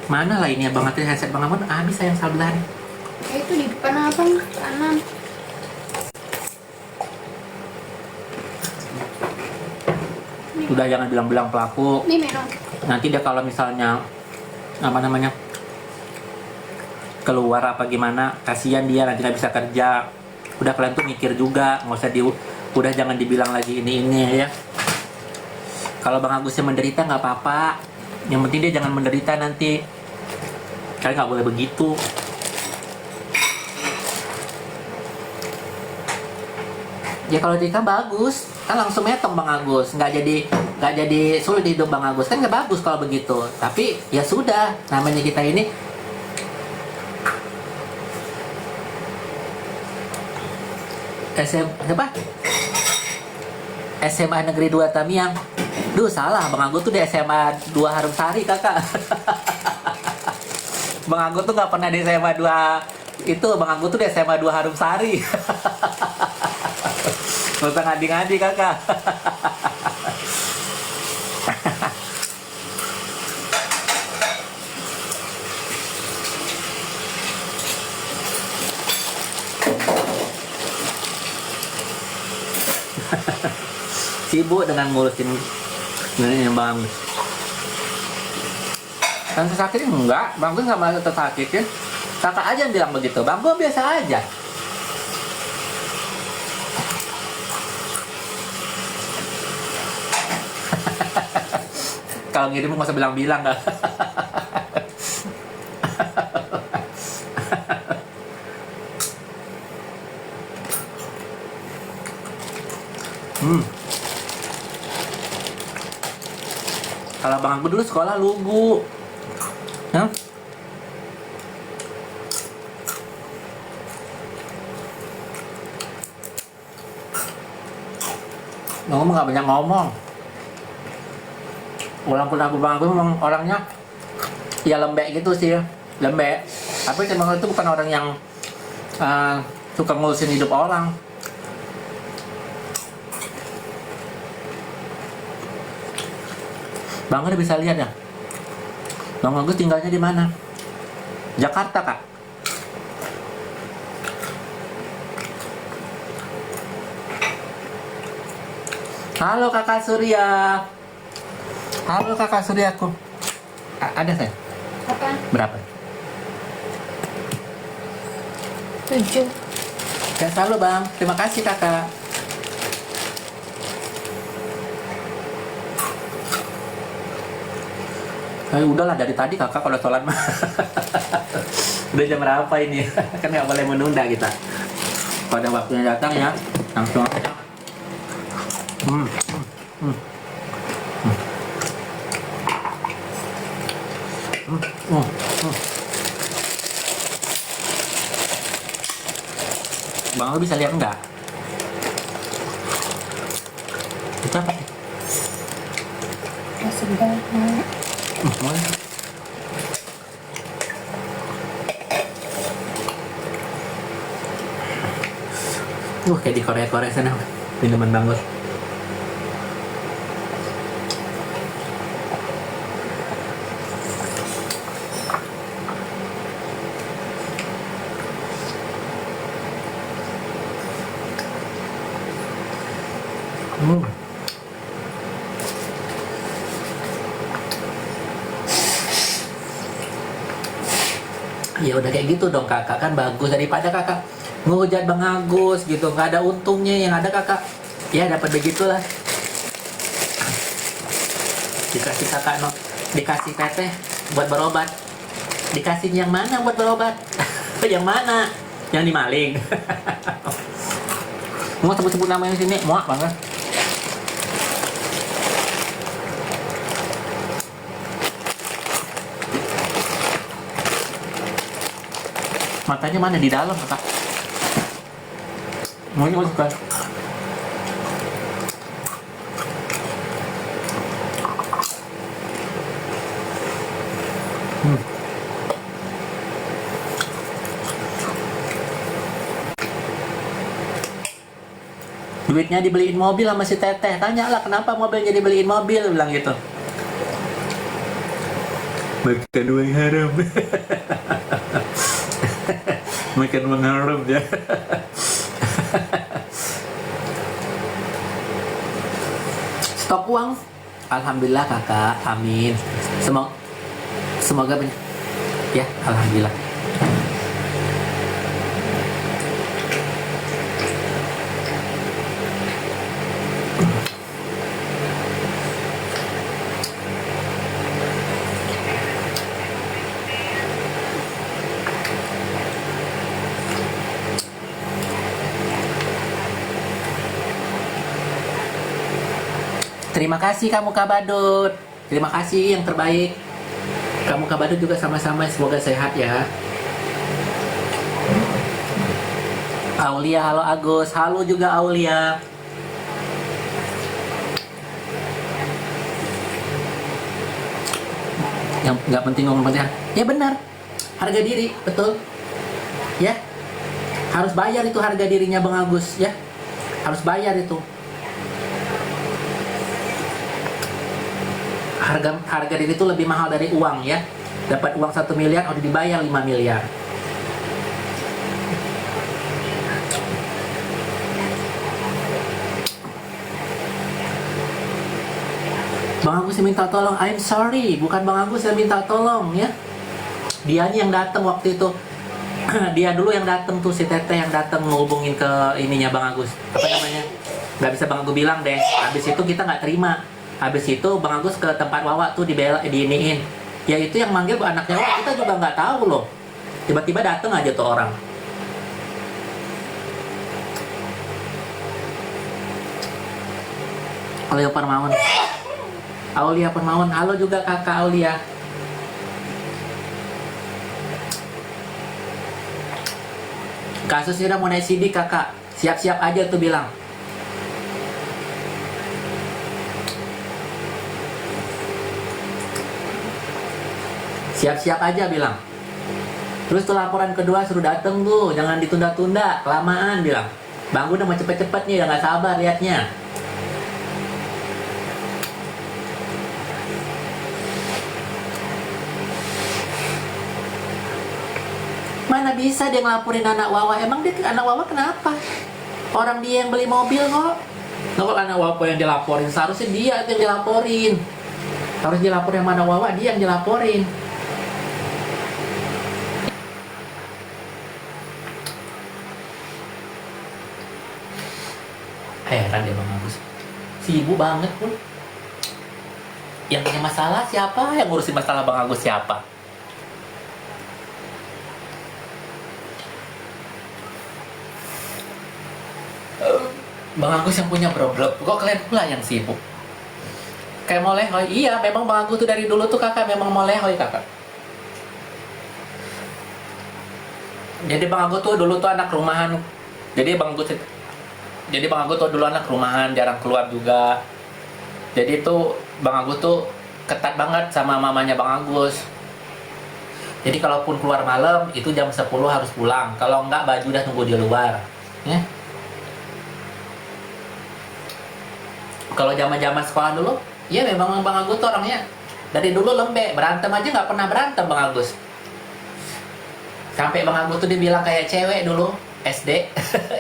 Mana lah ini ya Bang Ati, headset Bang Amun habis sayang sabelan. Itu di depan abang kanan. Udah jangan bilang-bilang pelaku. Nih minum. Nanti dia kalau misalnya apa namanya keluar apa gimana, kasihan dia nanti nggak bisa kerja. Udah kalian tuh mikir juga, nggak usah udah jangan dibilang lagi ini ya. Kalau Bang Agusnya menderita nggak apa-apa, yang penting dia jangan menderita nanti. Kalian nggak boleh begitu. Ya kalau nikah bagus, kan langsung metong Bang Agus, nggak jadi sulit hidup Bang Agus, kan nggak bagus kalau begitu. Tapi ya sudah, namanya kita ini SMA Negeri 2 Tamiang. Duh salah, Bang Agus tuh di SMA 2 Harumsari kakak. Bang Agus tuh nggak pernah di SMA 2 itu, Bang Agus tuh di SMA 2 Harumsari. Nggak usah ngadi-ngadi kakak. Sibuk dengan ngurusin ini Bang. Kan sakit enggak, Bang gue nggak merasa tersakit ya. Kakak aja yang bilang begitu, Bang gue biasa aja. Kalau ngirim nggak usah bilang-bilang dah. Kalau Bang aku dulu sekolah lugu. Ya? Ngomong nggak banyak ngomong. Walaupun aku Bang aku memang orangnya ya lembek gitu sih, lembek. Tapi Bang itu bukan orang yang suka ngurusin hidup orang. Bang udah bisa lihat ya. Bang Agus tinggalnya di mana? Jakarta kak. Halo kakak Surya. Halo kakak Suryaku. Ada saya? Apa? Berapa? 7. Sehat selalu bang. Terima kasih kakak. Udahlah dari tadi kakak kalau sholat mah. Udah jam berapa ini? Kan nggak boleh menunda kita. Pada waktunya datang ya langsung. Bang lo bisa lihat enggak? Itu apa? Sedang. Kayak di Korea sana minuman Bang Gus. Ya udah kayak gitu dong kakak, kan bagus daripada kakak ngehujat Bang Agus gitu, nggak ada untungnya. Yang ada kakak Ya dapat begitulah. Dikasih kakak no, dikasih teteh buat berobat. Dikasih yang mana buat berobat? Yang mana? Yang dimaling. Mau sebut-sebut namanya sini, muak banget. Matanya mana di dalam, kakak? Mau ini masukkan. Duitnya dibeliin mobil sama si teteh. Tanyalah kenapa mobilnya dibeliin mobil, bilang gitu. Makan uang haram. Makan uang haram ya. Stok uang. Alhamdulillah kakak, amin. Semoga ya, alhamdulillah. Terima kasih kamu Kak Badut. Terima kasih yang terbaik. Kamu Kak Badut juga sama-sama, semoga sehat ya. Aulia, halo Agus. Halo juga Aulia. Yang nggak penting ngomong penting. Ya benar. Harga diri, betul. Ya. Harus bayar itu harga dirinya Bang Agus ya. Harus bayar itu. Harga diri itu lebih mahal dari uang ya. Dapat uang 1 miliar harus dibayar 5 miliar. Bang Agus yang minta tolong, I'm sorry, bukan Bang Agus yang minta tolong ya. Dia yang datang waktu itu. Dia dulu yang datang tuh, si Teteh yang datang ngehubungin ke ininya Bang Agus. Apa namanya? Gak bisa Bang Agus bilang deh. Habis itu kita nggak terima. Habis itu Bang Agus ke tempat Wawa tuh diiniin. Ya itu yang manggil anaknya Wawa, kita juga nggak tahu loh. Tiba-tiba datang aja tuh orang. Aulia Permawan. Aulia Permawan, halo juga kakak Aulia. Kasusnya udah mau naik sidik kakak. Siap-siap aja tuh bilang. Siap-siap aja bilang. Terus tuh laporan kedua suruh dateng tuh, jangan ditunda-tunda, kelamaan bilang. Bang udah mau cepet-cepet nih, udah gak sabar liatnya. Mana bisa dia ngelaporin anak Wawa? Emang dia anak Wawa kenapa? Orang dia yang beli mobil kok. Nah, kalau anak Wawa yang dilaporin, seharusnya dia yang dilaporin. Harus dilaporin sama anak Wawa, dia yang dilaporin. Heran deh Bang Agus, sibuk banget pun. Yang punya masalah siapa? Yang ngurusin masalah Bang Agus siapa? Bang Agus yang punya problem, kok kalian pula yang sibuk? Kayak mau lehoy, iya memang Bang Agus tuh dari dulu tuh kakak memang mau lehoy kakak. Jadi Bang Agus tuh dulu tuh anak rumahan. Jadi Bang Agus tuh dulu anak rumahan, jarang keluar juga. Jadi tuh Bang Agus tuh ketat banget sama mamanya Bang Agus. Jadi kalaupun keluar malam itu jam 10 harus pulang. Kalau enggak baju udah tunggu di luar. Ya. Kalau zaman-zaman sekolah dulu, ya memang Bang Agus tuh orangnya dari dulu lembek, berantem aja nggak pernah berantem Bang Agus. Sampai Bang Agus tuh dibilang kayak cewek dulu. SD,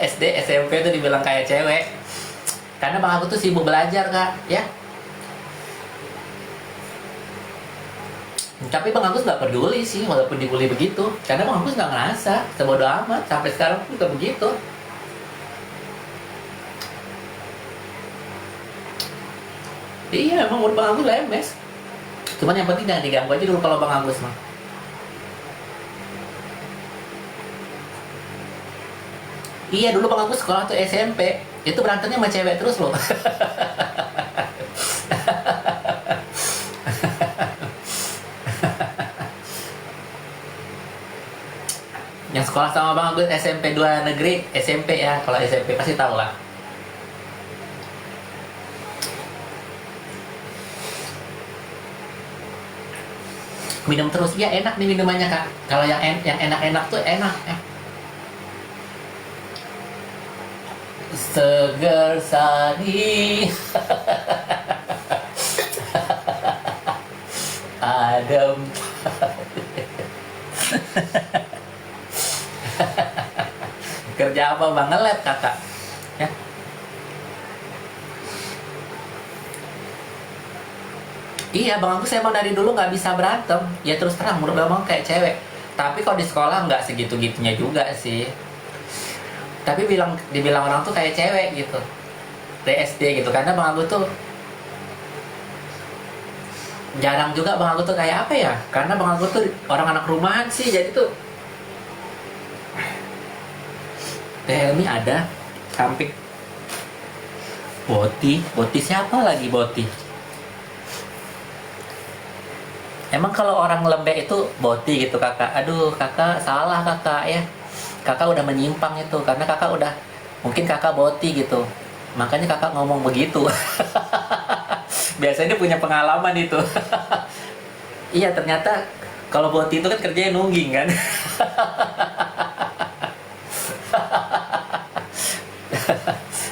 SD, SMP tuh dibilang kayak cewek. Karena Bang Agus tuh sibuk belajar kak, ya. Tapi Bang Agus nggak peduli sih, walaupun dibully begitu. Karena Bang Agus nggak ngerasa, sebodoh amat. Sampai sekarang pun juga begitu. Iya, emang mulut Bang Agus lemes. Cuman yang penting jangan diganggu aja dulu kalau Bang Agus mah. Iya, dulu Bang Agus sekolah tuh SMP, itu berantemnya sama cewek terus loh. Yang sekolah sama Bang Agus SMP 2 negeri, SMP ya, kalau SMP pasti tahu lah. Minum terus, ya enak nih minumannya Kak. Kalau yang enak-enak tuh enak. Seger sani. Adem. Kerja apa Bang? Nge-lab Kakak. Ya. Iya, Bang Agus emang dari dulu nggak bisa berantem. Ya terus terang, menurut Bang kayak cewek. Tapi kalau di sekolah nggak segitu-gitunya juga sih. Tapi dibilang orang tuh kayak cewek gitu. DSD gitu. Karena Bang Agus tuh jarang juga Bang Agus tuh kayak apa ya? Karena Bang Agus tuh orang anak rumahan sih. Jadi tuh Teh Helmi ada. Samping Boti siapa lagi Boti? Emang kalau orang lembek itu Boti gitu Kakak. Aduh Kakak salah Kakak ya. Kakak udah menyimpang itu. Karena Kakak udah, mungkin Kakak Boti gitu. Makanya Kakak ngomong begitu. Biasanya dia punya pengalaman itu. Iya ternyata kalau Boti itu kan kerjanya nungging kan.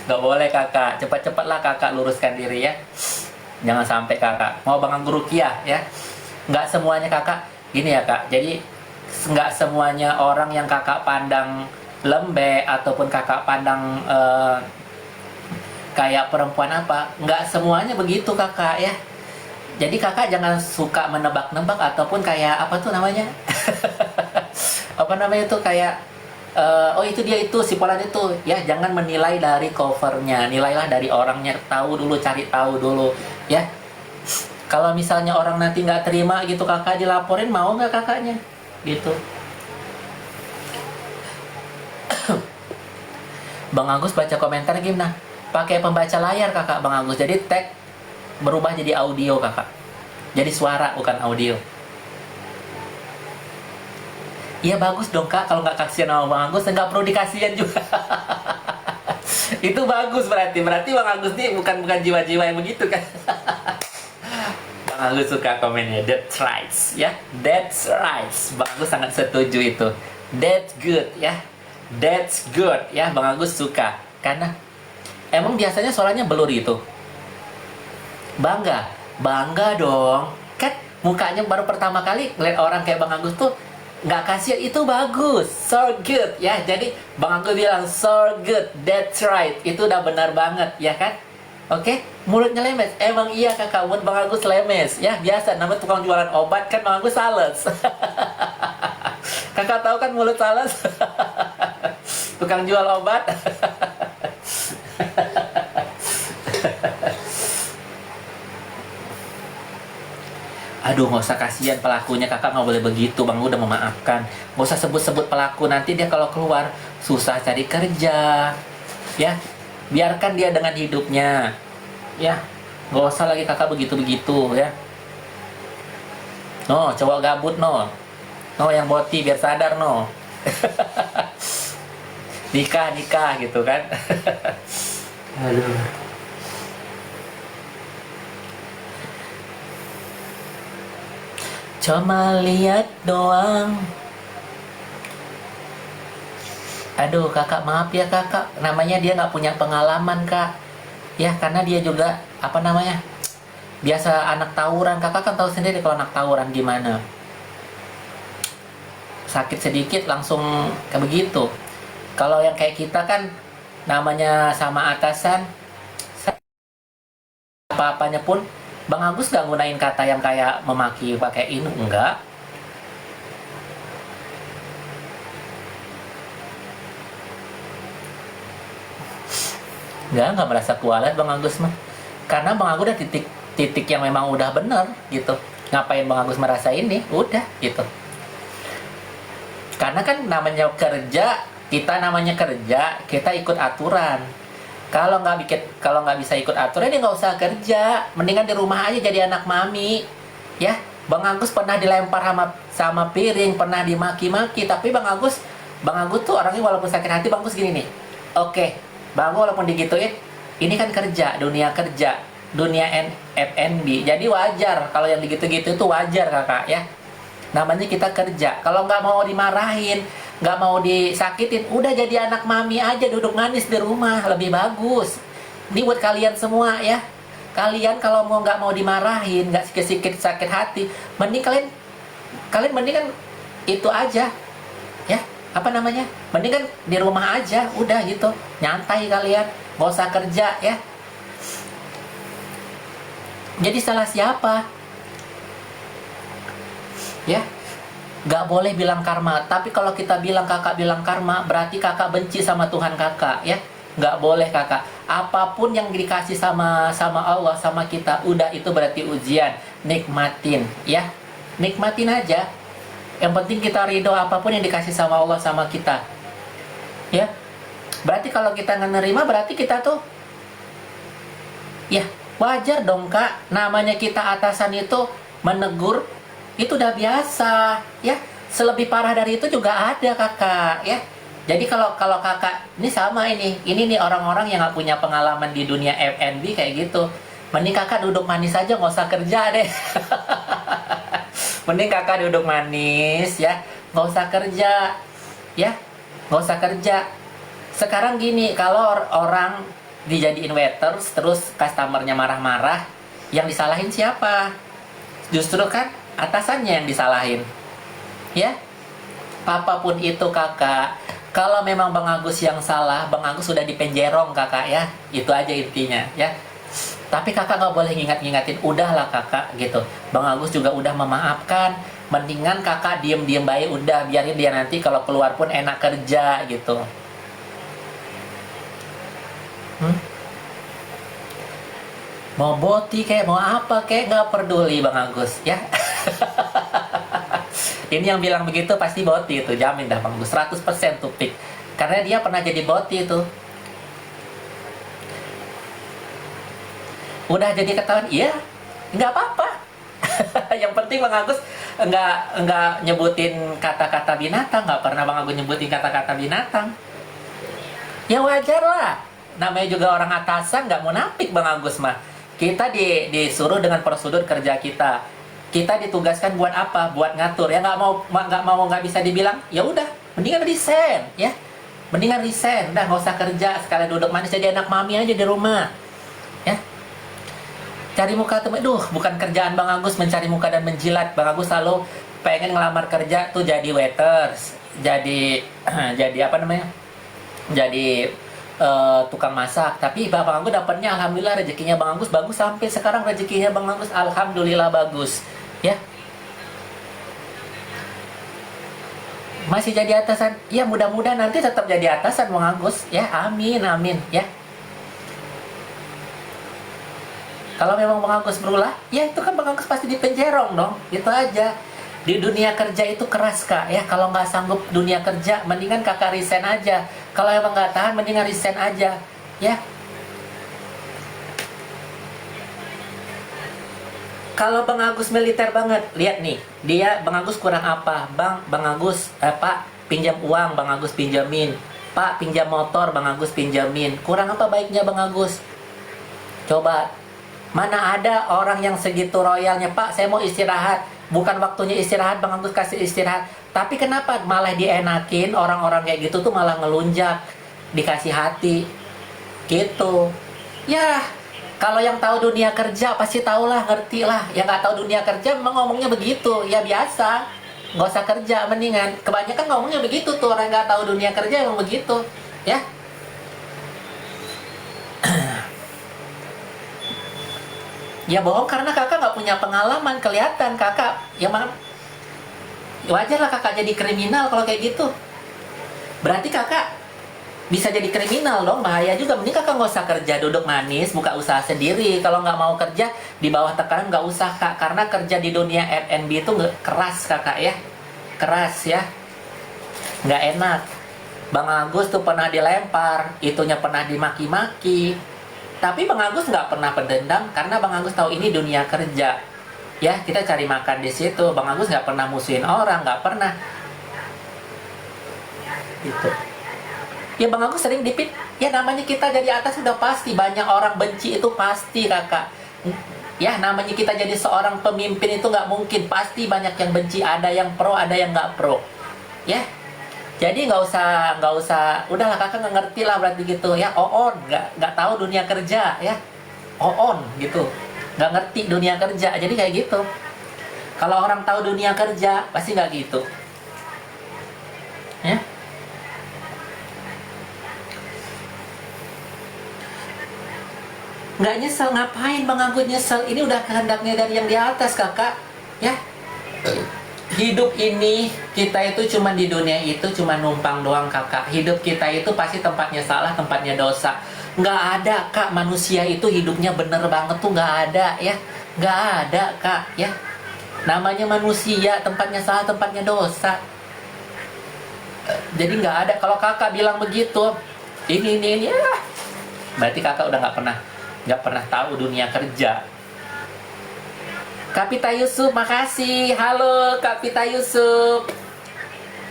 Gak boleh Kakak. Cepat-cepatlah Kakak luruskan diri ya. Jangan sampai Kakak mau Bang Guru Rukiah ya. Nggak semuanya Kakak gini ya Kak. Jadi nggak semuanya orang yang Kakak pandang lembek ataupun Kakak pandang kayak perempuan apa, nggak semuanya begitu Kakak ya. Jadi Kakak jangan suka menebak-nebak ataupun kayak apa tuh namanya. Apa namanya itu kayak oh itu dia itu si Polan itu ya. Jangan menilai dari covernya, nilailah dari orangnya. Tahu dulu, cari tahu dulu ya. Kalau misalnya orang nanti nggak terima gitu Kakak dilaporin, mau nggak Kakaknya gitu. Bang Agus baca komentar gimana? Pakai pembaca layar Kakak Bang Agus. Jadi tag berubah jadi audio Kakak. Jadi suara bukan audio. Iya bagus dong Kak. Kalau nggak kasihan sama Bang Agus, nggak perlu dikasihan juga. Itu bagus berarti Bang Agus nih bukan jiwa-jiwa yang begitu kan. Bang Agus suka komennya. That's right ya. That's right. Bang Agus sangat setuju itu. That's good ya. That's good ya. Bang Agus suka. Karena emang biasanya suaranya blur itu. Bangga dong. Kan mukanya baru pertama kali ngeliat orang kayak Bang Agus tuh nggak kasihan, itu bagus. So good ya. Jadi Bang Agus bilang so good. That's right. Itu udah benar banget ya kan. Oke, mulutnya lemes. Emang iya Kakak, mulut Bang Agus lemes ya. Biasa namanya tukang jualan obat kan Bang Agus sales. Kakak tahu kan mulut sales. Tukang jual obat. Aduh nggak usah kasihan pelakunya Kakak, nggak boleh begitu. Bang udah memaafkan. Nggak usah sebut-sebut pelaku, nanti dia kalau keluar susah cari kerja ya. Biarkan dia dengan hidupnya ya. Nggak usah lagi Kakak begitu-begitu ya. No cowok gabut no yang Boti biar sadar no. nikah gitu kan. Aduh. Cuma lihat doang. Aduh Kakak maaf ya Kakak, namanya dia nggak punya pengalaman Kak ya. Karena dia juga apa namanya, biasa anak tawuran. Kakak kan tahu sendiri kalau anak tawuran gimana, sakit sedikit langsung kayak begitu. Kalau yang kayak kita kan namanya sama atasan, apa-apanya pun Bang Agus gak gunain kata yang kayak memaki pakai inu, enggak. Nggak merasa kualat Bang Agus mah. Karena Bang Agus udah titik titik yang memang udah bener gitu. Ngapain Bang Agus merasa ini? Udah gitu. Karena kan namanya kerja, kita ikut aturan. Kalau nggak bisa ikut aturan, ya nggak usah kerja. Mendingan di rumah aja jadi anak mami, ya. Bang Agus pernah dilempar sama piring, pernah dimaki-maki, tapi Bang Agus tuh orangnya walaupun sakit hati, Bang Agus gini nih. Oke, Bang Agus walaupun digituin, ini kan kerja, dunia F&B. Jadi wajar kalau yang digitu-gitu itu wajar kakak ya. Namanya kita kerja. Kalau nggak mau dimarahin, nggak mau disakitin, udah jadi anak mami aja, duduk manis di rumah, lebih bagus. Ini buat kalian semua ya. Kalian kalau nggak mau dimarahin, nggak sedikit sakit hati, mending kalian mendingan itu aja ya, apa namanya, mendingan di rumah aja, udah gitu, nyantai kalian, nggak usah kerja ya. Jadi salah siapa ya? Nggak boleh bilang karma. Tapi kalau kita kakak bilang karma, berarti kakak benci sama Tuhan kakak ya. Nggak boleh kakak. Apapun yang dikasih sama Allah, sama kita, udah itu berarti ujian. Nikmatin ya, nikmatin aja. Yang penting kita ridho apapun yang dikasih sama Allah sama kita ya. Berarti kalau kita nggak nerima, berarti kita tuh ya wajar dong kak. Namanya kita atasan itu menegur, itu udah biasa ya. Selebih parah dari itu juga ada kakak ya. Jadi kalau kakak ini sama ini nih orang-orang yang nggak punya pengalaman di dunia F&B kayak gitu, mending kakak duduk manis aja, nggak usah kerja deh. Mending kakak duduk manis ya, nggak usah kerja ya, nggak usah kerja. Sekarang gini, kalau orang dijadiin waiters terus customernya marah-marah, yang disalahin siapa? Justru kan atasannya yang disalahin ya. Apapun itu kakak, kalau memang Bang Agus yang salah, Bang Agus sudah dipenjerong kakak ya. Itu aja intinya ya. Tapi kakak nggak boleh ngingatin, udahlah kakak gitu. Bang Agus juga udah memaafkan. Mendingan kakak diem baik, udah biarin dia nanti kalau keluar pun enak kerja gitu. Mau boti kayak mau apa kayak nggak peduli Bang Agus ya. Ini yang bilang begitu pasti boti itu, jamin dah Bang Agus 100% tuh pik. Karena dia pernah jadi boti itu. Udah jadi ketahuan, iya, nggak apa-apa. Yang penting Bang Agus nggak nyebutin kata-kata binatang, nggak pernah Bang Agus nyebutin kata-kata binatang. Ya wajar lah, namanya juga orang atasan, nggak munafik Bang Agus mah. Kita disuruh dengan prosedur kerja kita. Kita ditugaskan buat apa? Buat ngatur. Ya nggak bisa dibilang, ya udah, mendingan resign ya. Mendingan resign, udah nggak usah kerja, sekalian duduk manis jadi anak mami aja di rumah. Ya. Cari muka temen, bukan kerjaan Bang Agus mencari muka dan menjilat. Bang Agus selalu pengen ngelamar kerja tuh jadi waiters, jadi jadi apa namanya? Jadi tukang masak. Tapi Bang Agus dapatnya alhamdulillah rezekinya Bang Agus bagus, sampai sekarang rezekinya Bang Agus alhamdulillah bagus ya. Masih jadi atasan ya, mudah-mudahan nanti tetap jadi atasan Bang Agus ya, amin amin ya. Kalau memang Bang Agus berulah, ya itu kan Bang Agus pasti dipenjerong dong, itu aja. Di dunia kerja itu keras kak ya. Kalau nggak sanggup dunia kerja, mendingan kakak resign aja. Kalau emang nggak tahan, mendingan resign aja ya. Kalau Bang Agus militer banget, lihat nih, dia Bang Agus kurang apa? Bang Agus, Pak pinjam uang, Bang Agus pinjamin. Pak pinjam motor, Bang Agus pinjamin. Kurang apa baiknya Bang Agus? Coba, mana ada orang yang segitu royalnya, Pak saya mau istirahat. Bukan waktunya istirahat, Bang Agus kasih istirahat. Tapi kenapa malah dienakin, orang-orang kayak gitu tuh malah ngelunjak, dikasih hati gitu ya. Kalau yang tahu dunia kerja pasti tahulah, ngerti lah. Yang nggak tahu dunia kerja memang ngomongnya begitu, ya biasa, nggak usah kerja mendingan. Kebanyakan ngomongnya begitu tuh, orang nggak tahu dunia kerja emang begitu ya. Ya bohong karena kakak nggak punya pengalaman, kelihatan kakak ya mah. Wajar lah kakak jadi kriminal kalau kayak gitu. Berarti kakak bisa jadi kriminal dong, bahaya juga. Mending kakak nggak usah kerja, duduk manis, buka usaha sendiri. Kalau nggak mau kerja di bawah tekanan nggak usah kak, karena kerja di dunia F&B itu keras kakak ya, keras ya, nggak enak. Bang Agus tuh pernah dilempar, itunya pernah dimaki-maki, tapi Bang Agus nggak pernah pendendam karena Bang Agus tahu ini dunia kerja. Ya kita cari makan di situ. Bang Agus nggak pernah musuhin orang, nggak pernah. Gitu. Ya Bang Agus sering dipit. Ya namanya kita dari atas sudah pasti banyak orang benci, itu pasti kakak. Ya namanya kita jadi seorang pemimpin itu nggak mungkin, pasti banyak yang benci, ada yang pro, ada yang nggak pro. Ya, jadi nggak usah, udahlah kakak nggak ngerti lah berarti gitu ya. Oon nggak tahu dunia kerja ya. Oon gitu, nggak ngerti dunia kerja. Jadi kayak gitu. Kalau orang tahu dunia kerja pasti nggak gitu. Ya. Nggak nyesel, ngapain Bang Agus nyesel? Ini udah kehendaknya dari yang di atas kakak ya. Hidup ini kita itu cuma di dunia itu cuma numpang doang kakak. Hidup kita itu pasti tempatnya salah, tempatnya dosa. Nggak ada kak manusia itu hidupnya bener banget tuh, nggak ada ya. Nggak ada kak ya. Namanya manusia, tempatnya salah, tempatnya dosa. Jadi nggak ada. Kalau kakak bilang begitu, ini ya, berarti kakak udah nggak pernah tahu dunia kerja. Kapita Yusuf, makasih. Halo Kapita Yusuf.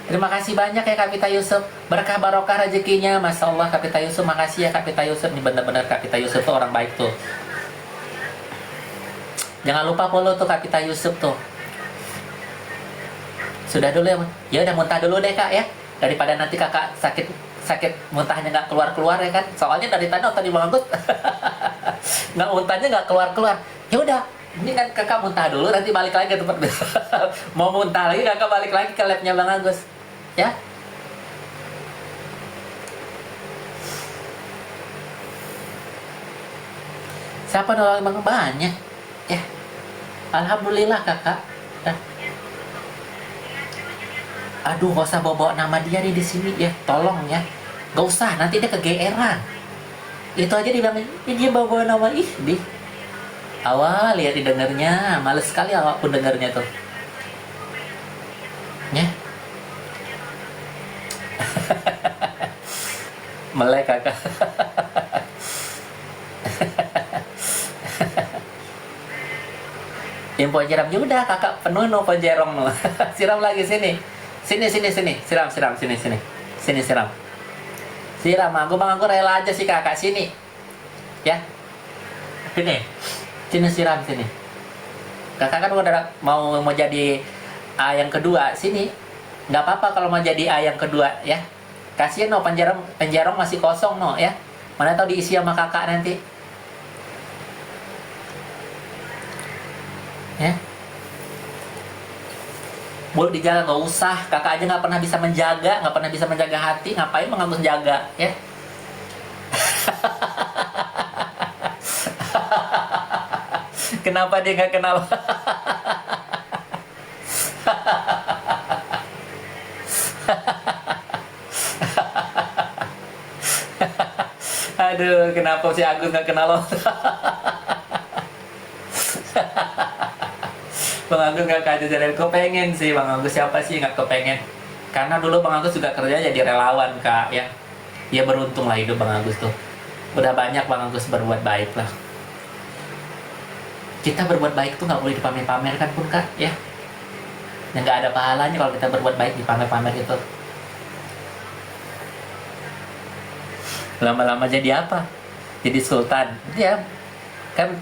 Terima kasih banyak ya Kapita Yusuf. Berkah barokah rezekinya, Masya Allah Kapita Yusuf. Makasih ya Kapita Yusuf. Ini benar-benar Kapita Yusuf tuh orang baik tuh. Jangan lupa follow tuh Kapita Yusuf tuh. Sudah dulu ya. Ya udah muntah dulu deh kak ya. Daripada nanti kakak sakit muntahnya nggak keluar ya kan. Soalnya dari tadi Bang Agus nggak muntahnya nggak keluar. Ya udah, ini kan kakak muntah dulu, nanti balik lagi ke tempat mau muntah lagi kakak balik lagi ke labnya Bang Agus ya. Siapa nolong Bang? Banyak ya, alhamdulillah kakak ya. Aduh gak usah bawa nama dia nih di sini ya, tolong ya, gak usah, nanti dia kegeeran. Itu aja dibilang dia bawa nama di awal lihat didengarnya, males sekali awak pun dengarnya tuh ya. Melek kakak. Info jeram juga kakak penuh no jerong no. Siram lagi sini siram sini siram Bang aku rela aja sih kakak sini ya. Sini siram sini. Kakak kan udah mau jadi A yang kedua, sini nggak apa-apa kalau mau jadi A yang kedua ya. Kasihan no penjerong masih kosong no ya. Mana tahu diisi sama kakak nanti ya. Boleh dijaga, nggak usah, kakak aja nggak pernah bisa menjaga hati, ngapain Bang Agus jaga ya. Kenapa dia nggak kenal? Aduh, kenapa si Agus nggak kenal lo? Bang Agus nggak kejajaran, kepengen sih Bang Agus, siapa sih nggak kepengen? Karena dulu Bang Agus juga kerja jadi relawan kak ya. Ya beruntung lah hidup Bang Agus tuh. Udah banyak Bang Agus berbuat baik lah. Kita berbuat baik tuh nggak boleh dipamer-pamerkan pun kak ya. Dan nggak ada pahalanya kalau kita berbuat baik dipamer-pamer itu. Lama-lama jadi apa? Jadi sultan ya kan.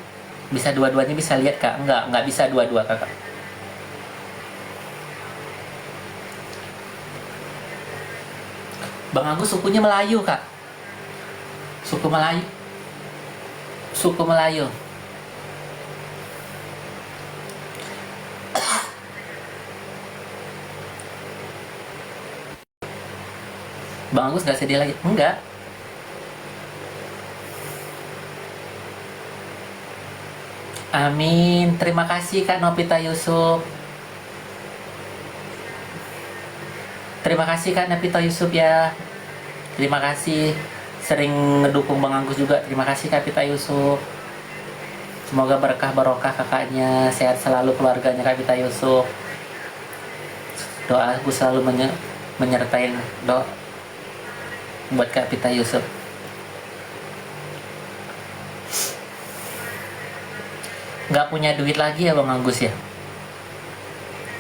Bisa dua-duanya, bisa lihat kak. Nggak bisa dua-dua kakak. Bang Agus sukunya Melayu kak. Suku Melayu. Bang Agus nggak sedih lagi? Enggak. Amin. Terima kasih Kak Novita Yusuf. Terima kasih Kak Novita Yusuf ya. Terima kasih sering ngedukung Bang Agus juga. Terima kasih Kapita Yusuf. Semoga berkah barokah kakaknya, sehat selalu keluarganya Kapita Yusuf. Doa aku selalu menyertai doa buat Kapita Yusuf. Nggak punya duit lagi ya Bang Agus ya?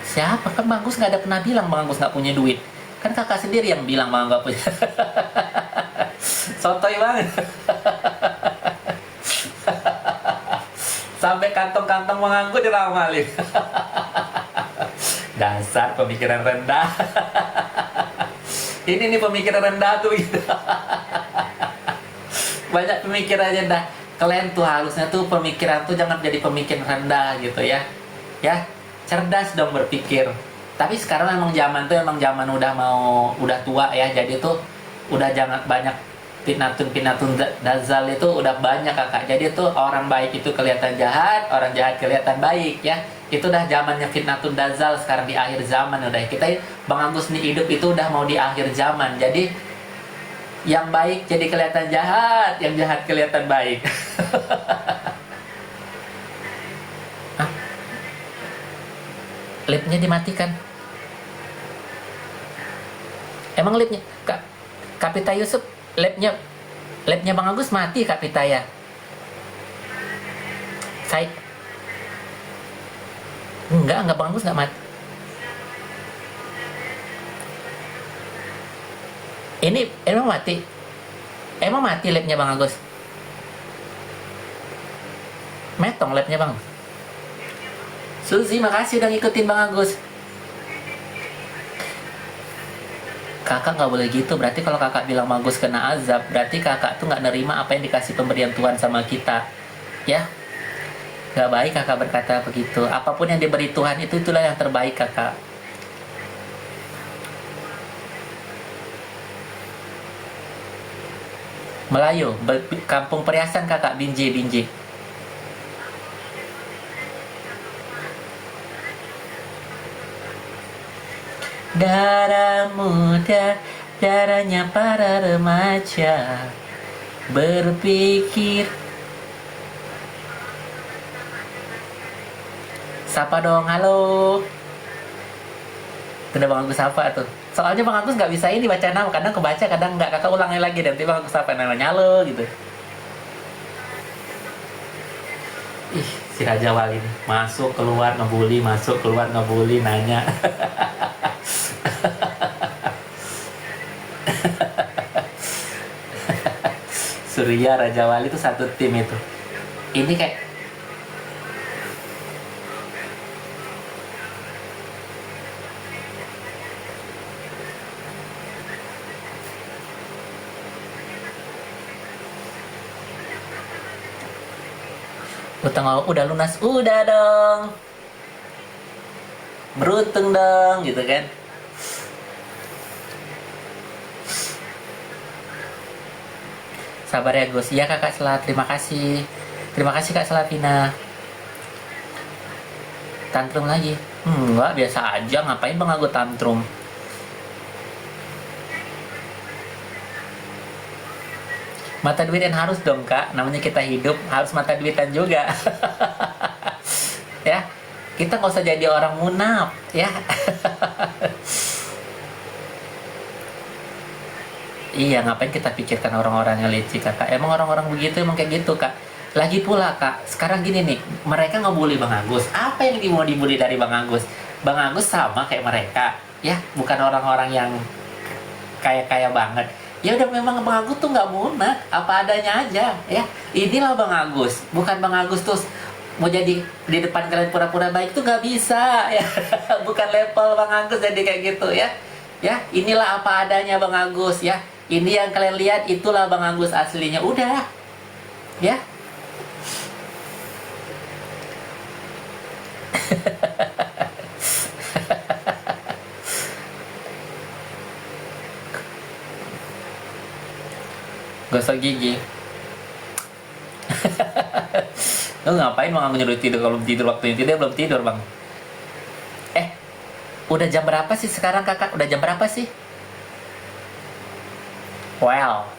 Siapa? Kan Bang Agus nggak ada pernah bilang Bang Agus nggak punya duit. Kan kakak sendiri yang bilang Bang nggak punya. Sotoy banget. Sampai kantong-kantong Bang Agus diramalin. Dasar pemikiran rendah. Ini nih pemikiran rendah tuh gitu. Banyak pemikirannya dah. Kalian tuh harusnya tuh pemikiran tuh jangan jadi pemikiran rendah gitu ya. Ya, cerdas dong berpikir. Tapi sekarang emang zaman udah tua ya. Jadi tuh udah jangan banyak pinatun dazal itu udah banyak kakak. Jadi tuh orang baik itu kelihatan jahat, orang jahat kelihatan baik ya. Itu udah zamannya fitnatun dazal sekarang di akhir zaman udah. Kita Bang Agus nih hidup itu udah mau di akhir zaman. Jadi yang baik jadi kelihatan jahat, yang jahat kelihatan baik. Hah? Lipnya dimatikan. Emang lipnya Kapita Yusuf lipnya Bang Agus mati Kapita ya? Saya enggak Bang Agus enggak mati. Ini emang mati? Emang mati labnya Bang Agus? Metong labnya Bang. Suzy, makasih udah ngikutin Bang Agus. Kakak nggak boleh gitu. Berarti kalau kakak bilang Bang Agus kena azab, berarti kakak tuh nggak nerima apa yang dikasih pemberian Tuhan sama kita. Ya, nggak baik kakak berkata begitu. Apapun yang diberi Tuhan itulah yang terbaik kakak. Melayu, kampung perhiasan kakak, Binjai. Darah muda, darahnya para remaja berpikir. Sapa dong, halo. Udah Bang Agus sapa tuh. Soalnya Bang Agus nggak bisa ini baca nama, kadang kebaca, kadang nggak. Kakak ulangnya lagi, nanti Bang Agus sapa namanya, halo gitu. Ih, si Raja Wali ini masuk keluar ngebully, masuk keluar ngebully, nanya. Surya Raja Wali itu satu tim itu. Ini kayak utang udah lunas, udah dong. Beruntung dong gitu kan. Sabar ya Gus. Iya kakak Selat, terima kasih. Terima kasih Kak Selavina. Tantrum lagi? Enggak, biasa aja. Ngapain Bang Agus tantrum? Mata duitan harus dong Kak. Namanya kita hidup harus mata duitan juga. Ya, kita nggak usah jadi orang munaf ya. Iya, ngapain kita pikirkan orang-orang yang licik kakak. Emang orang-orang begitu emang kayak gitu kak. Lagi pula kak, sekarang gini nih, mereka ngebully Bang Agus. Apa yang mau dibully dari Bang Agus? Bang Agus sama kayak mereka, ya, bukan orang-orang yang kaya-kaya banget. Ya udah, memang Bang Agus tuh nggak munafik, apa adanya aja, ya. Inilah Bang Agus, bukan Bang Agus tuh mau jadi di depan kalian pura-pura baik tuh nggak bisa, ya. Bukan level Bang Agus jadi kayak gitu, ya. Ya, inilah apa adanya Bang Agus, ya. Ini yang kalian lihat, itulah Bang Agus aslinya. Udah, ya. Gosok gigi. Lu ngapain Bang nyuruh tidur kalau belum tidur? Waktu itu dia belum tidur Bang. Udah jam berapa sih sekarang kakak? Udah jam berapa sih? Well,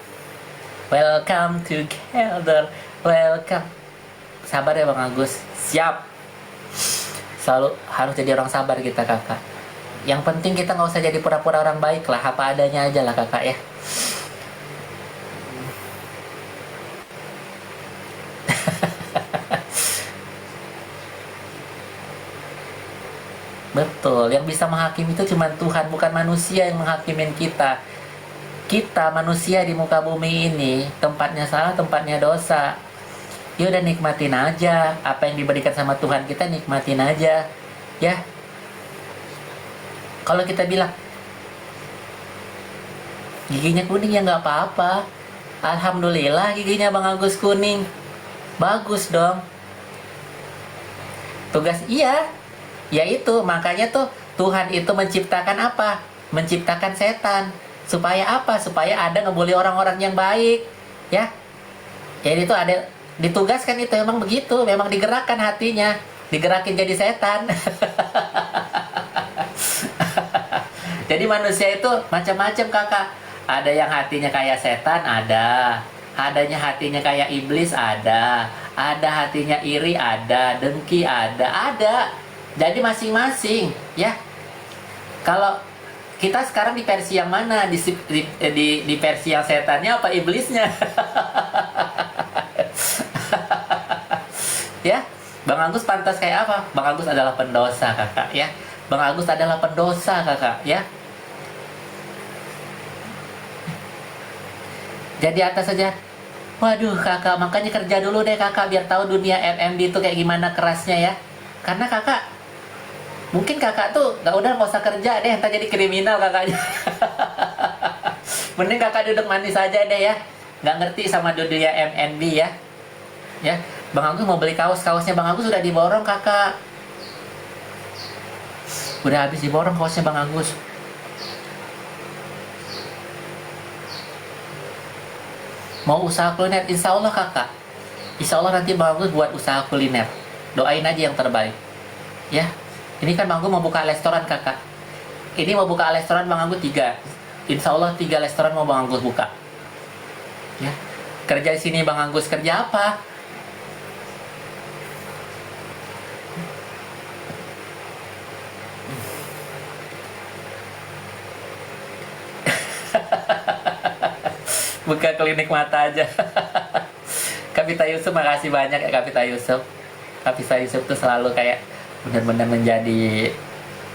welcome together. Welcome. Sabar ya Bang Agus. Siap. Selalu harus jadi orang sabar kita kakak. Yang penting kita nggak usah jadi pura-pura orang baik lah. Apa adanya aja lah kakak ya. Betul, yang bisa menghakimi itu cuma Tuhan, bukan manusia yang menghakimin kita. Kita manusia di muka bumi ini, tempatnya salah, tempatnya dosa. Ya udah nikmatin aja, apa yang diberikan sama Tuhan kita nikmatin aja, ya. Kalau kita bilang giginya kuning ya nggak apa-apa. Alhamdulillah giginya Bang Agus kuning, bagus dong. Tugas iya. Ya itu, makanya tuh Tuhan itu menciptakan apa? Menciptakan setan. Supaya apa? Supaya ada ngebully orang-orang yang baik. Ya. Jadi itu ada ditugaskan itu memang begitu, memang digerakkan hatinya, digerakin jadi setan. Jadi manusia itu macam-macam kakak. Ada yang hatinya kayak setan, ada. Adanya hatinya kayak iblis, ada. Ada hatinya iri, ada. Dengki, ada. Jadi masing-masing, ya. Kalau kita sekarang di versi yang mana? Di versi yang setannya apa iblisnya? Ya, Bang Agus pantas kayak apa? Bang Agus adalah pendosa, kakak, ya. Bang Agus adalah pendosa, kakak, ya. Jadi atas saja. Waduh, kakak, makanya kerja dulu deh, kakak, biar tahu dunia RMB itu kayak gimana kerasnya, ya. Karena kakak mungkin kakak tuh nggak usah kerja deh, entah jadi kriminal kakaknya. Mending kakak duduk manis aja deh ya, nggak ngerti sama dunia MNB ya. Ya, Bang Agus mau beli kaosnya Bang Agus udah diborong kakak. Udah habis diborong kaosnya Bang Agus. Mau usaha kuliner, insya Allah kakak. Insya Allah nanti Bang Agus buat usaha kuliner. Doain aja yang terbaik. Ya. Ini kan Bang Agus mau buka restoran kakak. Ini mau buka restoran Bang Agus 3. Insya Allah 3 restoran mau Bang Agus buka. Ya. Kerja di sini Bang Agus kerja apa? Buka klinik mata aja. Kapita Yusuf, makasih banyak ya Kapita Yusuf. Kapita Yusuf tuh selalu kayak benar-benar menjadi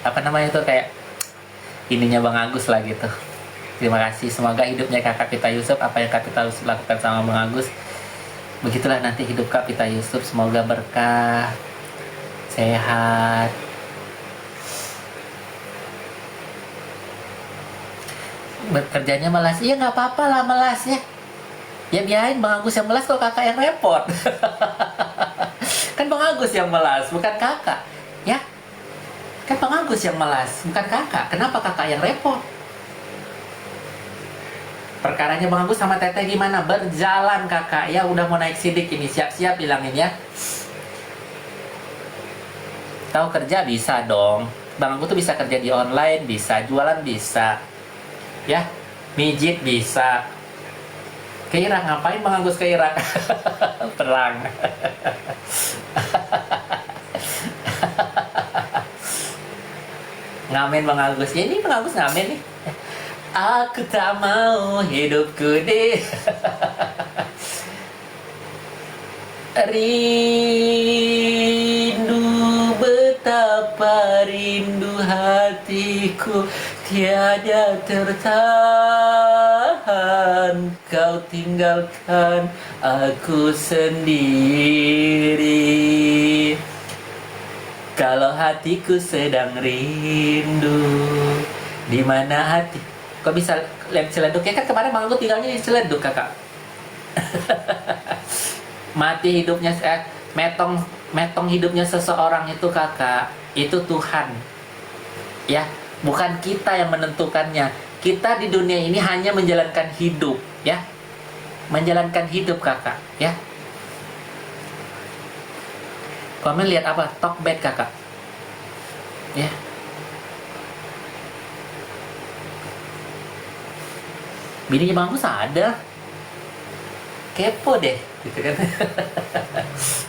apa namanya tuh kayak ininya Bang Agus lah gitu. Terima kasih, semoga hidupnya Kapita Yusuf, apa yang Kapita Yusuf lakukan sama Bang Agus, begitulah nanti hidup Kapita Yusuf. Semoga berkah, sehat. Bekerjanya melas, iya nggak apa-apa lah melas ya. Ya biarin Bang Agus yang melas, kok kakak yang repot. Kan Bang Agus yang melas, bukan kakak. Ya, kan Bang Agus yang melas, bukan kakak. Kenapa kakak yang repot? Perkaranya Bang Agus sama Teteh gimana? Berjalan kakak, ya udah mau naik sidik ini, siap-siap bilangin ya. Tahu kerja bisa dong. Bang Agus tuh bisa kerja di online, bisa jualan, bisa. Ya, mijit bisa. Ke Irak, ngapain Bang Agus ke Irak? Perang. Ngamen Bang Agus. Ya ini Bang Agus ngamen nih. Aku tak mau hidupku di rindu, betapa rindu hatiku, tiada tertahan, kau tinggalkan aku sendiri. Kalau hatiku sedang rindu, di mana hati? Kok bisa lihat Ciledug? Ya kan kemarin Bang Agus tinggalnya di Ciledug kakak. Mati hidupnya, metong hidupnya seseorang itu kakak, itu Tuhan. Ya, bukan kita yang menentukannya. Kita di dunia ini hanya menjalankan hidup, ya. Menjalankan hidup kakak, ya. Komen lihat apa? Talkback kakak. Ya. Bininya Bang Agus ada. Kepo deh, gitu kan.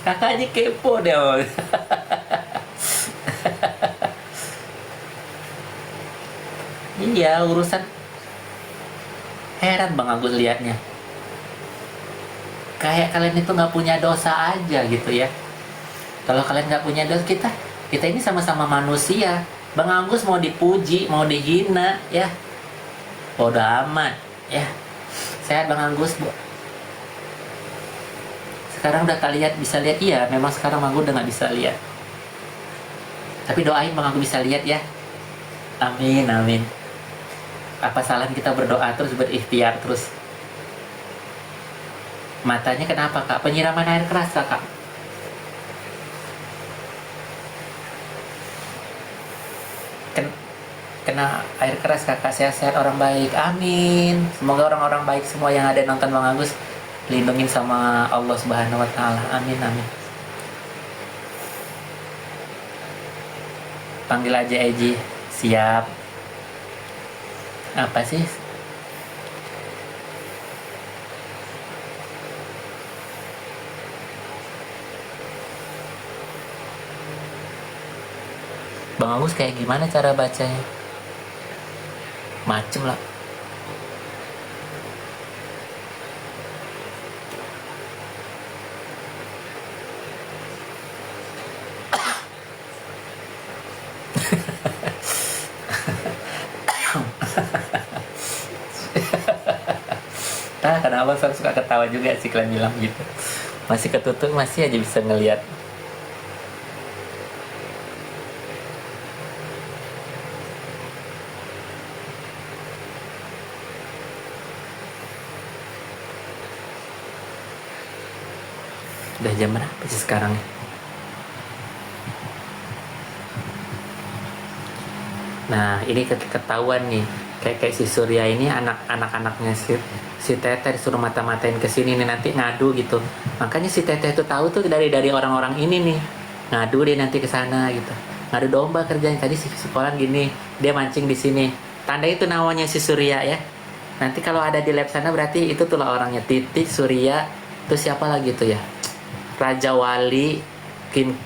Kakaknya kepo deh. Iya, urusan heran Bang Agus liatnya. Kayak kalian itu nggak punya dosa aja gitu ya. Kalau kalian nggak punya dosa, kita ini sama-sama manusia. Bang Agus mau dipuji, mau dihina, ya bodo amat, ya. Sehat Bang Agus, Bu. Sekarang udah kalian bisa lihat, iya. Memang sekarang Bang Agus udah nggak bisa lihat. Tapi doain Bang Agus bisa lihat ya. Amin, amin. Apa salahnya kita berdoa terus, berikhtiar terus. Matanya kenapa Kak? Penyiraman air keras Kak? Kena air keras Kakak, sehat-sehat orang baik. Amin. Semoga orang-orang baik semua yang ada nonton Bang Agus lindungin sama Allah Subhanahu wa taala. Amin, amin. Panggil aja Eji. Siap. Apa sih? Bang Agus kayak gimana cara bacanya? Macem lah. Nah, kenapa saya suka ketawa juga sih kalian bilang gitu. Masih ketutup, masih aja bisa ngelihat. Udah jam berapa sih sekarang? Nah, ini ketahuan nih. Kayak si Surya ini anak-anaknya si Teteh disuruh mata-matain ke sini nih, nanti ngadu gitu. Makanya si Teteh itu tahu tuh dari orang-orang ini nih. Ngadu dia nanti ke sana gitu. Ngadu domba kerjanya. Tadi si sekolah gini, dia mancing di sini. Tanda itu namanya si Surya ya. Nanti kalau ada di lab sana berarti itu tuh lah orangnya. Titik, Surya, terus siapa lagi tuh ya? Raja Wali, Kin,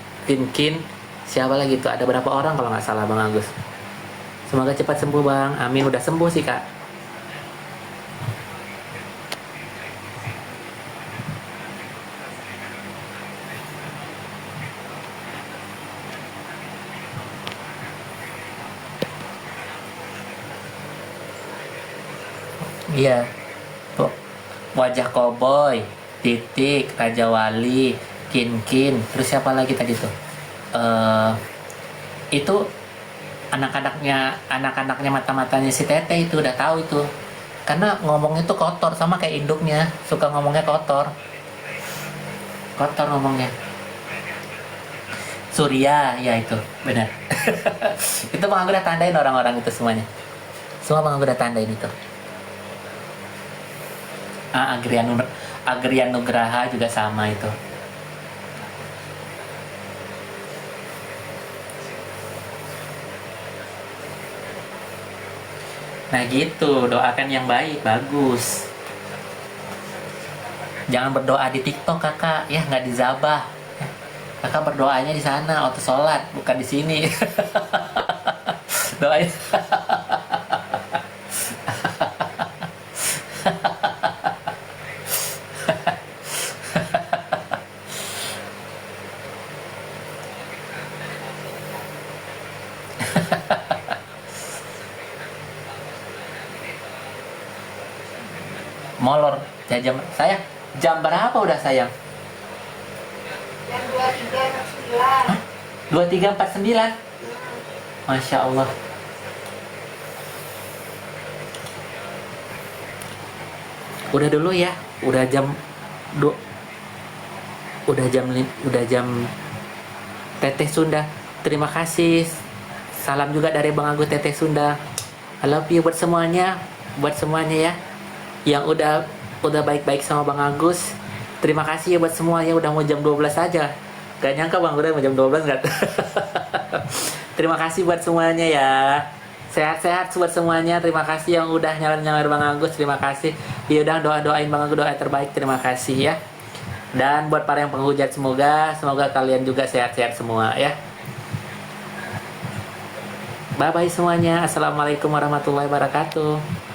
siapa lagi tuh? Ada berapa orang kalau nggak salah Bang Agus. Semoga cepat sembuh Bang. Amin. Udah sembuh sih Kak. Iya. Wajah Koboi, Titik, Raja Wali, Kin, terus siapa lagi tadi tuh? Itu anak-anaknya mata-matanya si Teteh itu udah tahu itu. Karena ngomongnya tuh kotor, sama kayak induknya, suka ngomongnya kotor. Kotor ngomongnya. Surya, ya itu, benar. Itu Bang Agus udah tandain orang-orang itu semuanya. Semua Bang Agus udah tandain itu. Agrian Nugraha juga sama itu. Nah gitu, doakan yang baik, bagus. Jangan berdoa di TikTok Kakak, ya nggak dizabah. Kakak berdoanya di sana, waktu sholat, bukan di sini. Doain. Molor ya jam saya jam berapa udah sayang? Jam 23.49. Hah? 23.49. Masya Allah. Udah dulu ya, udah jam udah jam Teteh Sunda. Terima kasih. Salam juga dari Bang Agus Teteh Sunda. I love you buat semuanya ya. Yang udah baik-baik sama Bang Agus. Terima kasih ya buat semuanya, udah mau jam 12 aja. Gak nyangka Bang udah mau jam 12 enggak. Terima kasih buat semuanya ya. Sehat-sehat buat semuanya. Terima kasih yang udah nyalain Bang Agus. Terima kasih. Ya udah doain Bang Agus, doa terbaik. Terima kasih ya. Dan buat para yang penghujat, semoga kalian juga sehat-sehat semua ya. Bye bye semuanya. Assalamualaikum warahmatullahi wabarakatuh.